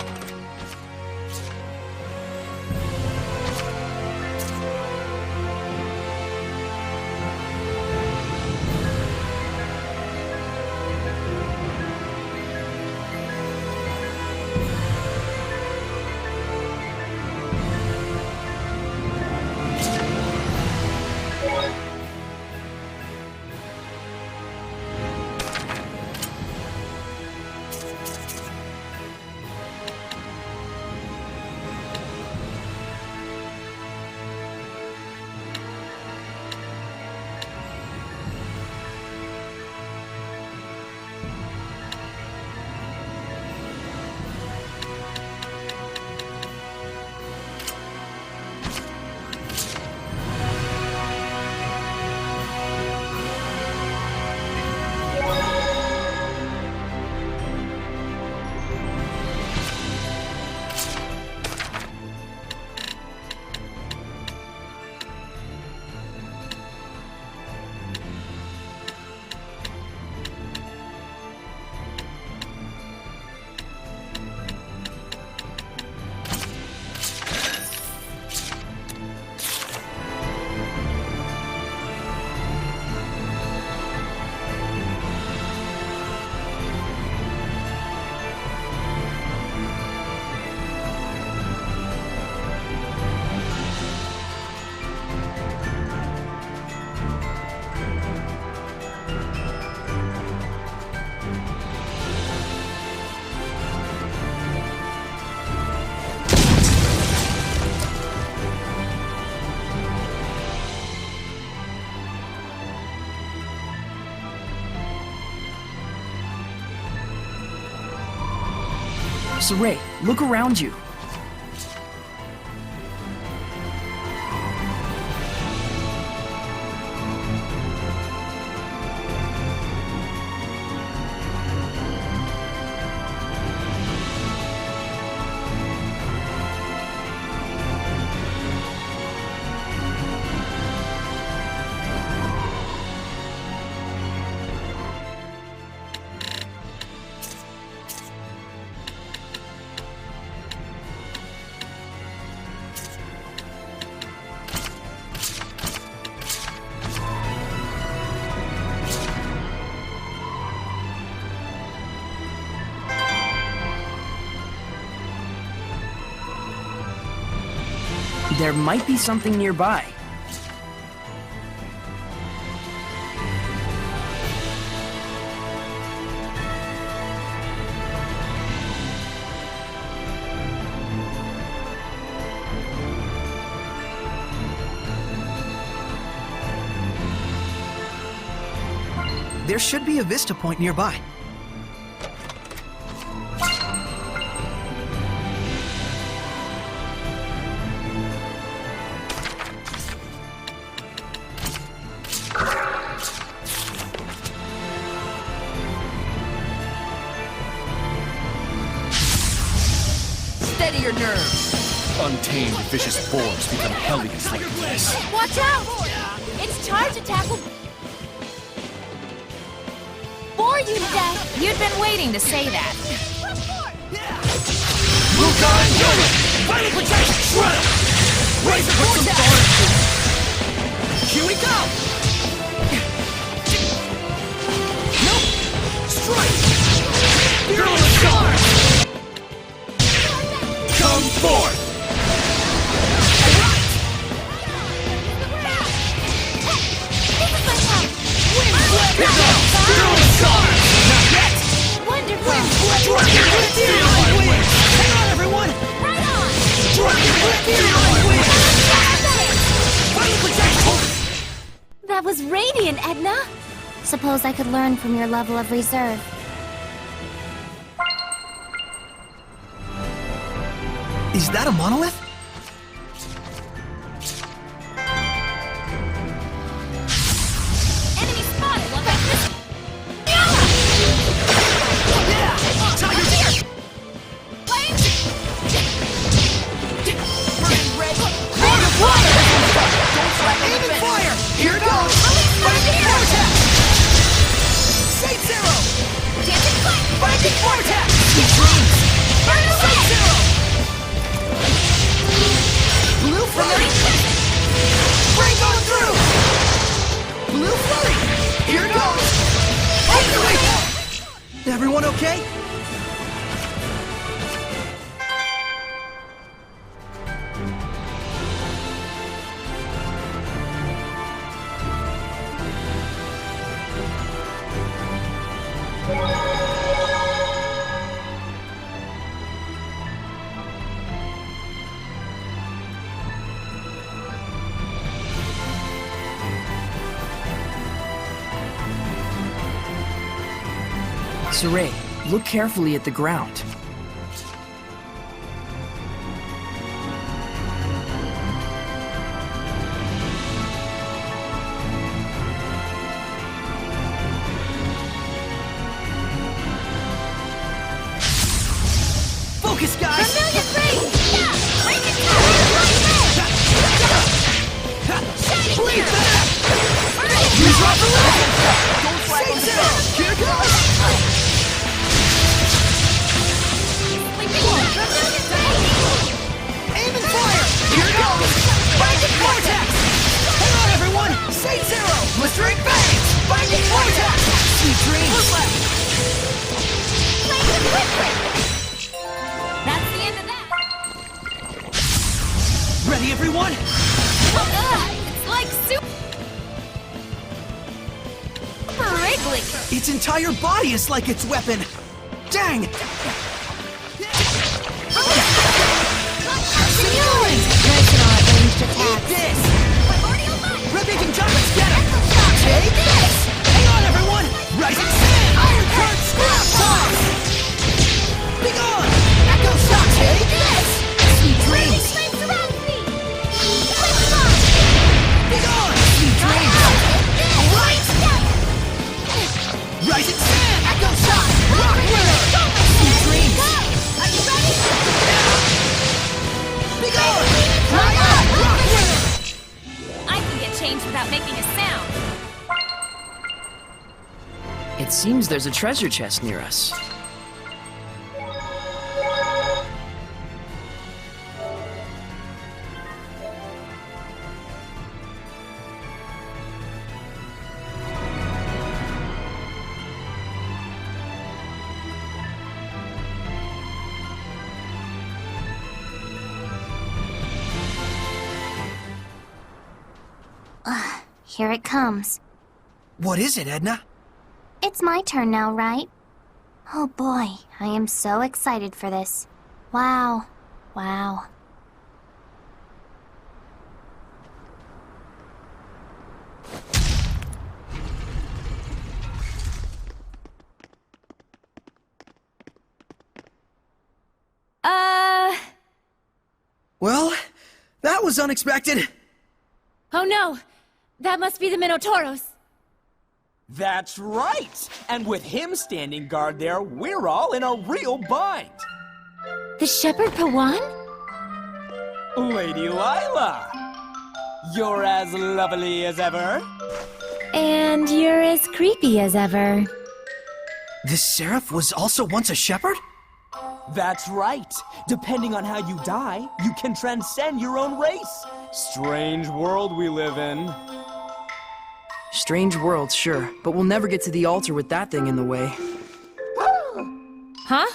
Speaker 4: Saray, look around you. There might be something nearby.
Speaker 3: There should be a vista point nearby.
Speaker 4: steady your nerves.
Speaker 6: Untamed, vicious boars become hellions like this.
Speaker 1: Watch out! Its charge attack will bore you to death. You'd been waiting to say that.
Speaker 8: Lukai, unit! Final protection! Shred him! Razor put some thorns through. Here we go! Nope! Strike! Fearless charge! Come forth! Here goes! Fearless charge! Not yet!
Speaker 1: Wonderful!
Speaker 8: Dragon Whip! Feel my wings! Hang on, everyone!
Speaker 1: Right on!
Speaker 8: Dragon Whip! Feel my wings! Final protection!
Speaker 2: That was radiant, Edna!
Speaker 5: Suppose I could learn from your level of reserve.
Speaker 3: Is that a monolith?
Speaker 1: Enemy spotted! Look out this!
Speaker 8: Aim and fire! Here goes! Binding Vortex! Saint Zero! Binding Vortex! Saint Zero! Blue Flurry! Break on through! Blue Flurry! Here goes!
Speaker 3: Everyone okay?
Speaker 4: Saray, look carefully at the ground.
Speaker 3: Focus, guys!
Speaker 1: Familiar phrase! Yeah! Bring it down!
Speaker 3: Bleed back!
Speaker 8: You drop the level! Don't flag on the ground! Here goes! Aim and fire! Here goes! Binding Vortex! Hang on, everyone! Saint Zero! Blistering Fangs! Binding Vortex! Sweet dreams!
Speaker 1: That's the end of that!
Speaker 3: Ready, everyone?
Speaker 1: It's like super wriggly!
Speaker 3: Its entire body is like its weapon! Dang!
Speaker 5: Eat
Speaker 3: this! Ripping Conjunctions, get him! Take this! Hang on, everyone! Rising Sand! Iron Current Scrap Toss! Be gone! Echo Shock, take this! Sweet dreams! Be gone! Sweet dreams! Right! Rising Sand! Echo Shock! Rock Winner! Sweet dreams!
Speaker 1: Are you ready?
Speaker 3: Be gone! Rock Winner!
Speaker 1: I can get changed without making a sound.
Speaker 4: It seems there's a treasure chest near us.
Speaker 5: Here it comes.
Speaker 3: What is it, Edna?
Speaker 5: It's my turn now, right? Oh boy, I am so excited for this. Wow. Wow.
Speaker 3: Well, that was unexpected.
Speaker 2: Oh no! That must be the Minotauros.
Speaker 11: That's right! And with him standing guard there, we're all in a real bind.
Speaker 2: The Shepherd Pawan?
Speaker 3: Lady Lila! You're as lovely as ever.
Speaker 2: And you're as creepy as ever.
Speaker 3: This seraph was also once a shepherd? That's right. Depending on how you die, you can transcend your own race. Strange world we live in.
Speaker 4: Strange world, sure, but we'll never get to the altar with that thing in the way.
Speaker 1: Huh?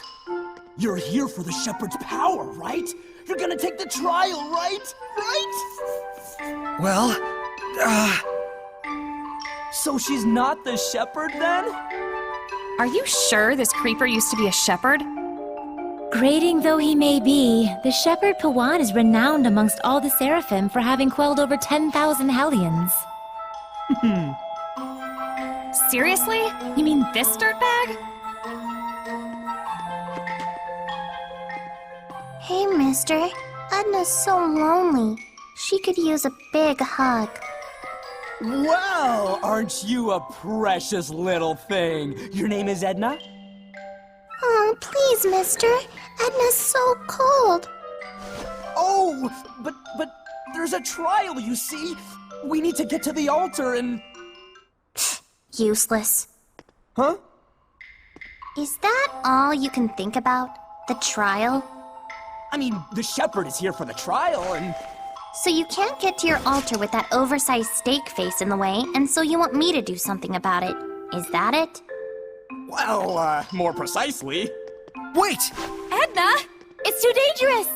Speaker 3: You're here for the shepherd's power, right? You're gonna take the trial, right? Right? Well, So she's not the shepherd then?
Speaker 1: Are you sure this creeper used to be a shepherd?
Speaker 2: Grading though he may be, the Shepherd Pawan is renowned amongst all the Seraphim for having quelled over 10,000 hellions.
Speaker 1: Seriously? You mean this dirtbag?
Speaker 5: Hey, mister. Edna's so lonely. She could use a big hug.
Speaker 3: Wow, aren't you a precious little thing? Your name is Edna?
Speaker 5: Oh, please, mister. Edna's so cold.
Speaker 3: Oh, but there's a trial, you see. We need to get to the altar and...
Speaker 5: Useless.
Speaker 3: Huh?
Speaker 5: Is that all you can think about? The trial?
Speaker 3: I mean, the shepherd is here for the trial and...
Speaker 5: So you can't get to your altar with that oversized steak face in the way, and so you want me to do something about it. Is that it?
Speaker 3: Well, more precisely... Wait!
Speaker 1: Edna!
Speaker 2: It's too dangerous!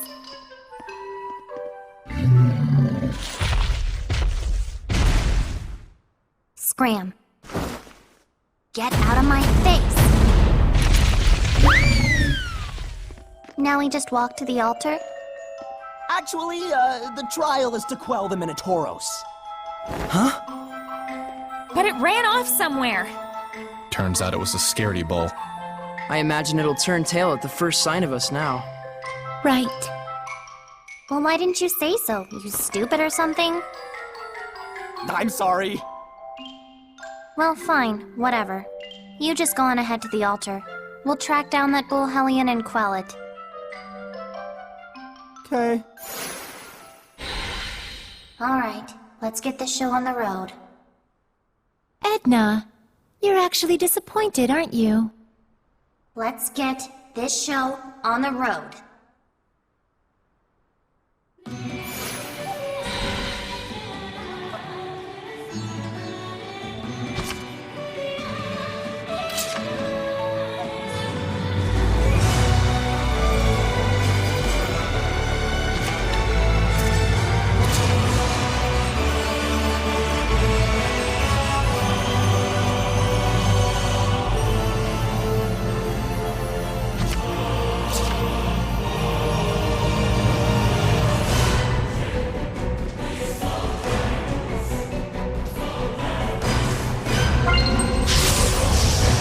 Speaker 5: Scram. Get out of my face! Now we just walk to the altar?
Speaker 3: Actually, the trial is to quell the Minotauros. Huh?
Speaker 1: But it ran off somewhere.
Speaker 6: Turns out it was a scaredy bull.
Speaker 4: I imagine it'll turn tail at the first sign of us now.
Speaker 2: Right.
Speaker 5: Well, why didn't you say so? You stupid or something?
Speaker 3: I'm sorry.
Speaker 5: Well, fine. Whatever. You just go on ahead to the altar. We'll track down that bull hellion and quell it.
Speaker 3: Okay.
Speaker 5: Alright, let's get this show on the road.
Speaker 2: Edna, you're actually disappointed, aren't you?
Speaker 5: Let's get this show on the road.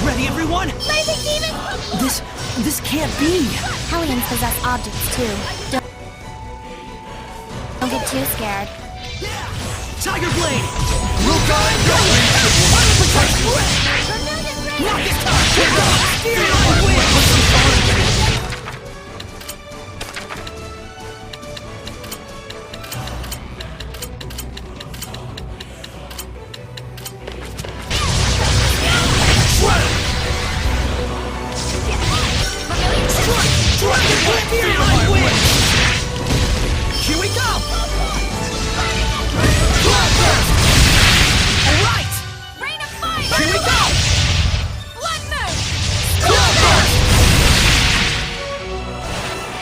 Speaker 3: Ready, everyone?
Speaker 5: Rising demon!
Speaker 3: This can't be!
Speaker 5: Hellions possess objects too. Don't get too scared.
Speaker 3: Tiger Blade! Rukai, go! Rock this time! Here goes! Feel my wind! Here we go! Alright!
Speaker 1: Rain of fire!
Speaker 3: Here we go!
Speaker 1: Blood moon!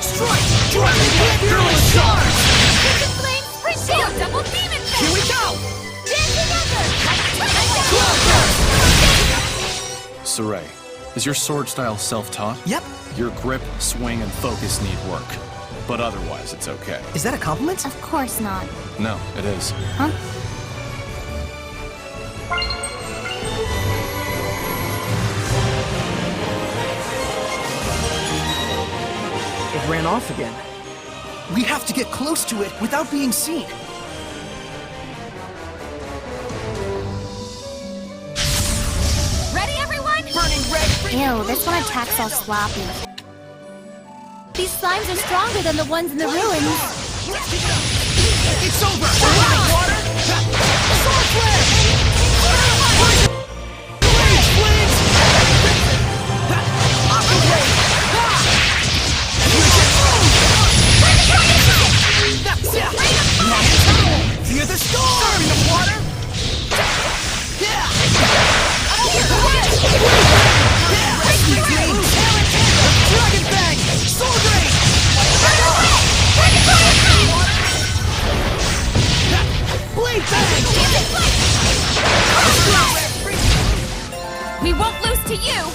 Speaker 3: Strike! Dragon Fearless Charge!
Speaker 1: Vision flame! Sprint shield! Double demon thing!
Speaker 3: Here we go!
Speaker 1: Dancing Ether!
Speaker 6: Saray, is your sword style self-taught?
Speaker 3: Yep.
Speaker 6: Your grip, swing, and focus need work. But otherwise, it's okay.
Speaker 3: Is that a compliment?
Speaker 5: Of course not.
Speaker 6: No, it is.
Speaker 5: Huh?
Speaker 4: It ran off again.
Speaker 3: We have to get close to it without being seen.
Speaker 1: Ready, everyone?
Speaker 3: Burning red!
Speaker 5: Ew, this one attacks all sloppy.
Speaker 2: These slimes are stronger than the ones in the ruins.
Speaker 3: It's over! Water! Sword flare! Rage flames! Aquablade! Fear the storm! Storm the water! Dragon Bang! Sword Rain! Blade Bang!
Speaker 1: We won't lose to you!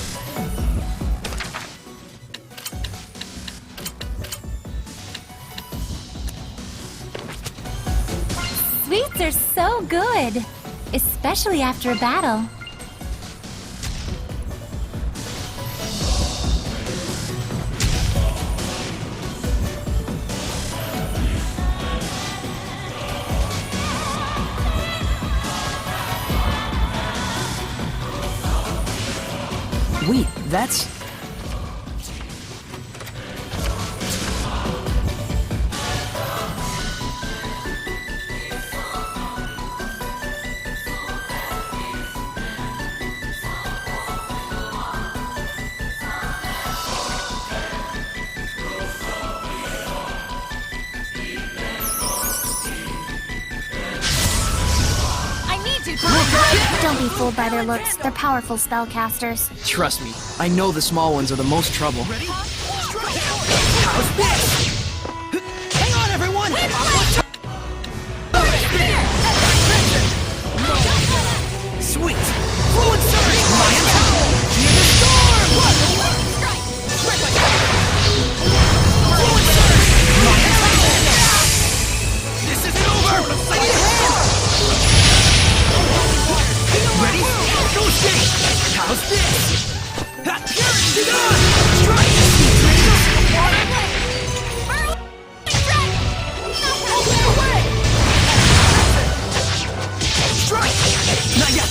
Speaker 2: Sweets are so good, especially after a battle.
Speaker 4: Wait, that's...
Speaker 5: Don't be fooled by their looks. They're powerful spellcasters.
Speaker 4: Trust me, I know the small ones are the most trouble.
Speaker 3: How's this? Hang on, everyone! Sweet! Fluid Surge! Lion Howl! Fear the storm! Fluid Surge! Lion Howl! This isn't over! Lay your hand! Ready? Go skate! How's this? Be gone! Strike! Strike! Not yet!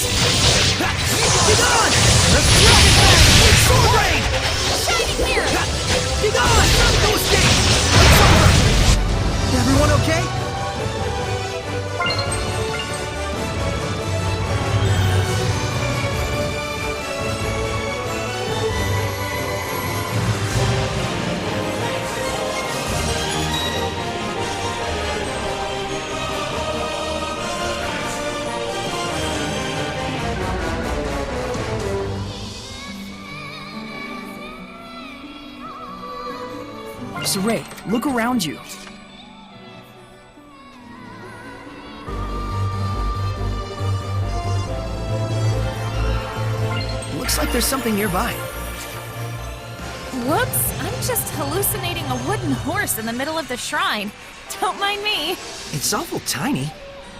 Speaker 3: Be gone! Dragon Bang! Sword Rain!
Speaker 1: Shining Mirror!
Speaker 3: Be gone! Go skate! It's over! Everyone okay?
Speaker 4: Saray, look around you.
Speaker 3: Looks like there's something nearby.
Speaker 1: Whoops, I'm just hallucinating a wooden horse in the middle of the shrine. Don't mind me.
Speaker 3: It's awful tiny.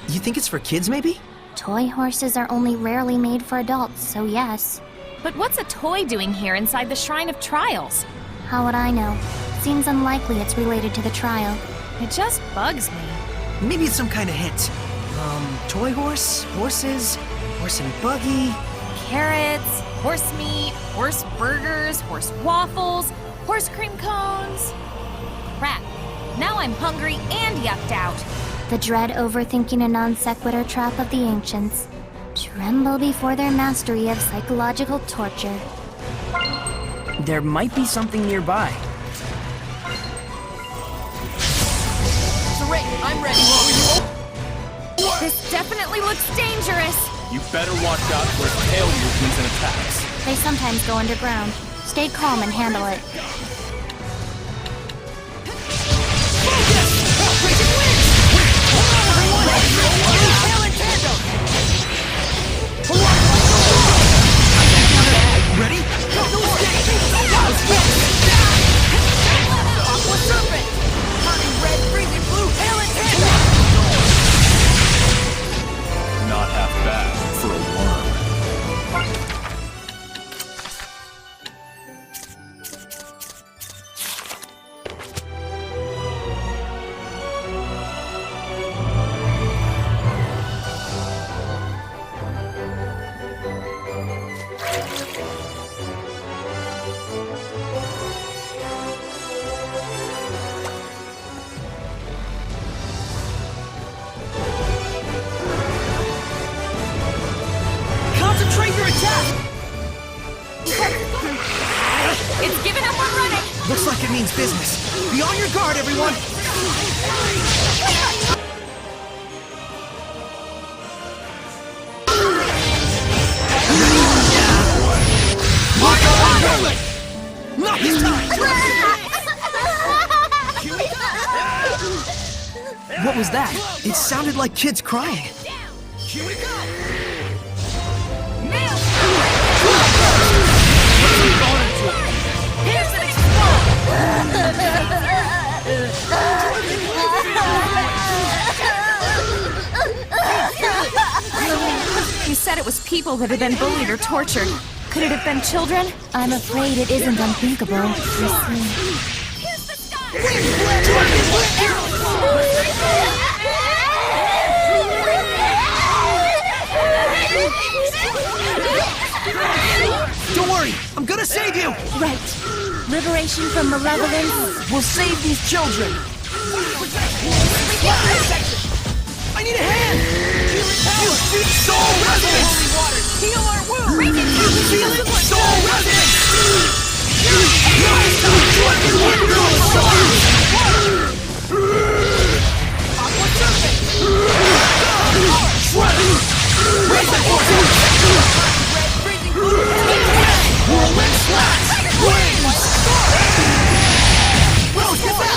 Speaker 3: You think it's for kids, maybe?
Speaker 5: Toy horses are only rarely made for adults, so yes.
Speaker 1: But what's a toy doing here inside the Shrine of Trials?
Speaker 5: How would I know? Seems unlikely it's related to the trial.
Speaker 1: It just bugs me.
Speaker 3: Maybe it's some kind of hint. Toy horse, horses, horse and buggy.
Speaker 1: Carrots, horse meat, horse burgers, horse waffles, horse cream cones. Crap. Now I'm hungry and yucked out.
Speaker 5: The dread overthinking a non sequitur trap of the ancients. Tremble before their mastery of psychological torture.
Speaker 4: There might be something nearby.
Speaker 3: Saray, I'm ready.
Speaker 1: This definitely looks dangerous.
Speaker 6: You better watch out for tail movements and attacks.
Speaker 5: They sometimes go underground. Stay calm and handle it.
Speaker 3: Ready? Aqua Serpent! Turning red, freezing blue, hail and tandem!
Speaker 6: Not half bad for a worm.
Speaker 3: Looks like it means business. Be on your guard, everyone! Not this time! What was that? It sounded like kids crying. Here we go!
Speaker 1: Here's an explode! You said it was people that had been bullied or tortured. Could it have been children?
Speaker 2: I'm afraid it isn't unthinkable. You see.
Speaker 1: Here's the sky!
Speaker 3: Don't worry, I'm gonna save you!
Speaker 2: Right. Liberation from malevolence.
Speaker 3: We'll save these children! I need a hand! You soul resonance!
Speaker 1: Heal our wounds! Bring it to
Speaker 3: Soul resonance! Whirlwind slash! Winds! Rose, get back!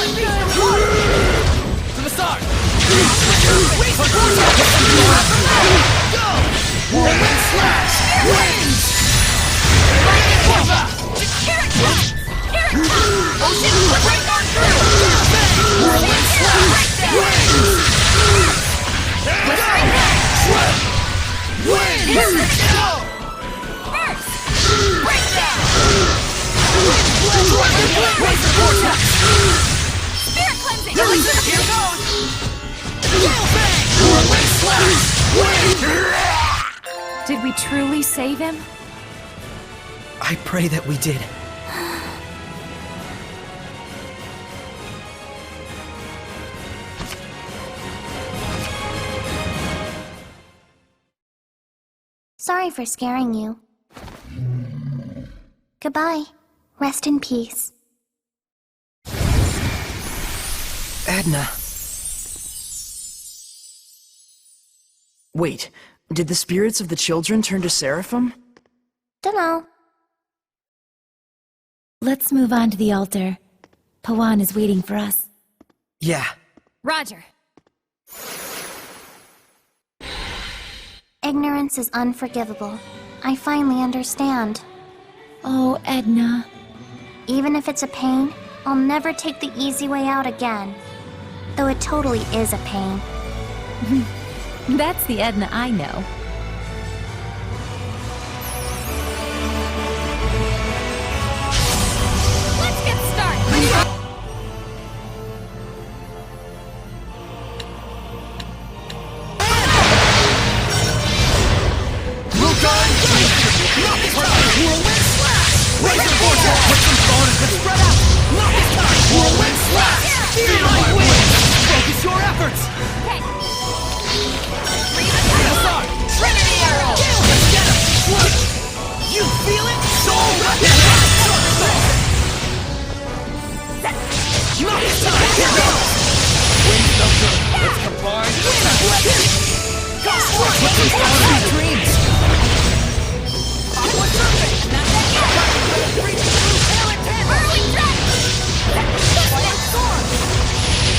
Speaker 3: To the start! Go! Whirlwind slash! Winds!
Speaker 1: Ocean, break on through!
Speaker 3: Whirlwind slash! Winds! Winds! Go!
Speaker 1: First, breakdown!
Speaker 3: Raise the vortex!
Speaker 1: Spirit cleansing!
Speaker 3: Here goes! Bang! Whirlwind slash! Wind!
Speaker 1: Did we truly save him?
Speaker 3: I pray that we did.
Speaker 5: Sorry for scaring you. Goodbye. Rest in peace.
Speaker 4: Edna. Wait, did the spirits of the children turn to Seraphim?
Speaker 5: Dunno.
Speaker 2: Let's move on to the altar. Pawan is waiting for us.
Speaker 3: Yeah.
Speaker 1: Roger.
Speaker 5: Ignorance is unforgivable. I finally understand.
Speaker 2: Oh, Edna.
Speaker 5: Even if it's a pain, I'll never take the easy way out again. Though it totally is a pain.
Speaker 2: That's the Edna I know.
Speaker 1: Let's get started!
Speaker 3: Whirlwind slash! Raise the vortex! Put some thought and spread out! Not this time! Whirlwind slash! Feel my wind! Focus your efforts!
Speaker 1: Okay. Start! Trinity arrow!
Speaker 3: Let's get him! You feel it? Soul weapon! Not this time! Here goes! Wind's no good. Let's combine! Wind weapon! Put some thought in your dreams!
Speaker 1: What's up? Not that yet! Whirling threat! Storm!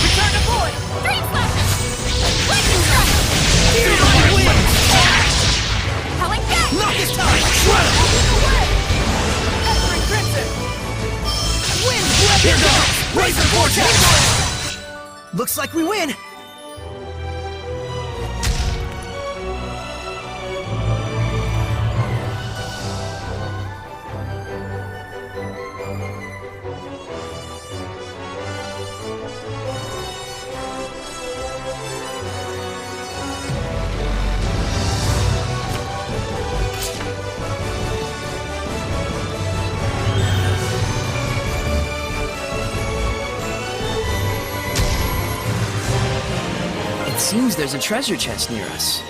Speaker 1: Return to void! Dream flashes! Lightning strike!
Speaker 3: Feel my wind!
Speaker 1: Howling gate!
Speaker 3: Not this time! Shred him!
Speaker 1: Etheric crimson!
Speaker 3: Wind weapon! Here goes! Raise the vortex! Looks like we win!
Speaker 4: It seems there's a treasure chest near us.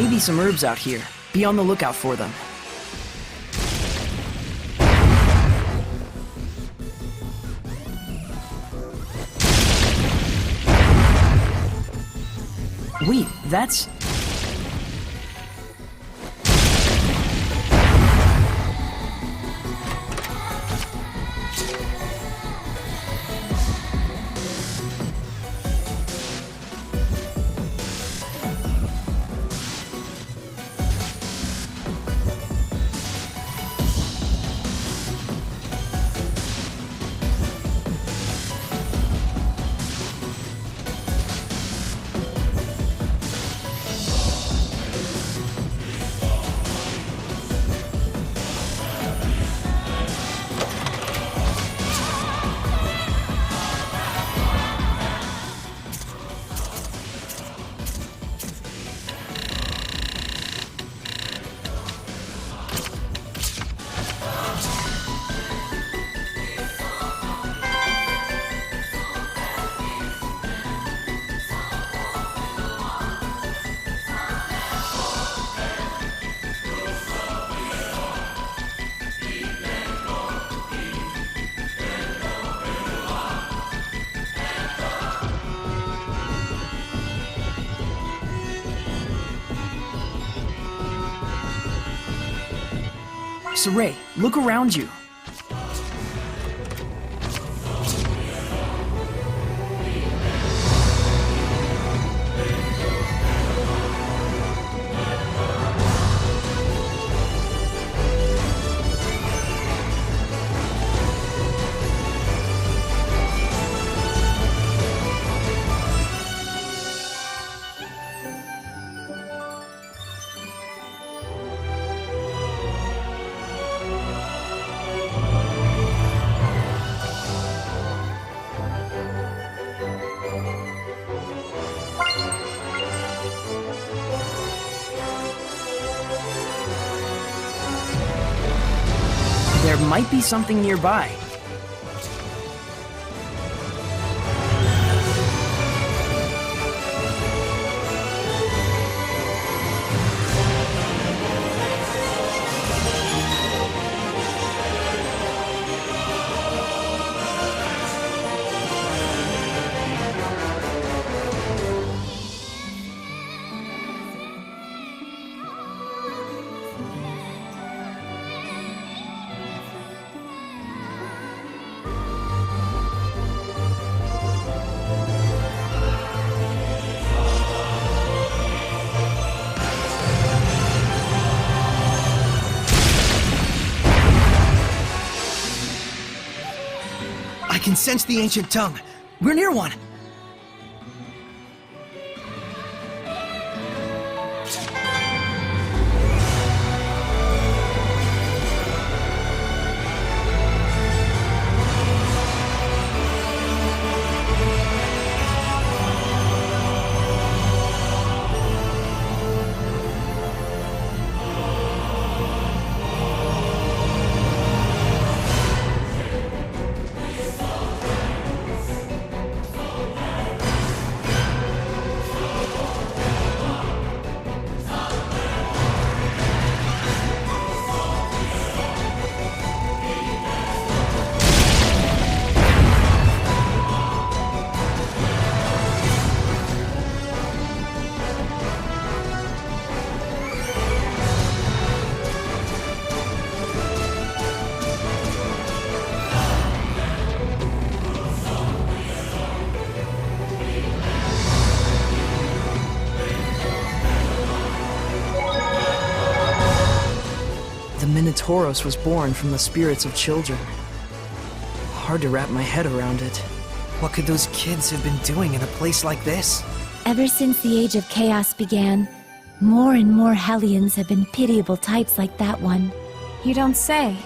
Speaker 4: may be some herbs out here. Be on the lookout for them. Wait, that's... Saray, look around you. There might be something nearby.
Speaker 3: I can sense the ancient tongue. We're near one.
Speaker 4: Minotauros was born from the spirits of children. Hard to wrap my head around it.
Speaker 3: What could those kids have been doing in a place like this?
Speaker 2: Ever since the Age of Chaos began, more and more Hellions have been pitiable types like that one.
Speaker 1: You don't say.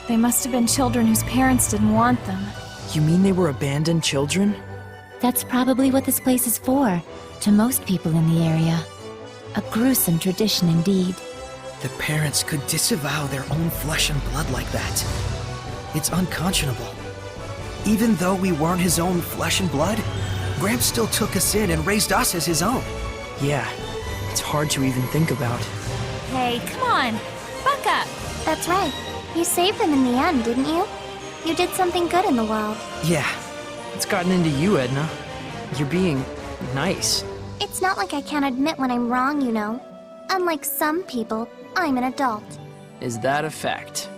Speaker 1: They must have been children whose parents didn't want them.
Speaker 4: You mean they were abandoned children?
Speaker 2: That's probably what this place is for, to most people in the area. A gruesome tradition indeed.
Speaker 3: The parents could disavow their own flesh and blood like that. It's unconscionable. Even though we weren't his own flesh and blood, Gramps still took us in and raised us as his own.
Speaker 4: Yeah, It's hard to even think about.
Speaker 1: Hey, come on. Buck up.
Speaker 5: That's right. You saved them in the end, didn't you? You did something good in the world.
Speaker 4: Yeah, it's gotten into you, Edna. You're being nice.
Speaker 5: It's not like I can't admit when I'm wrong, you know. Unlike some people, I'm an adult.
Speaker 4: Is that a fact?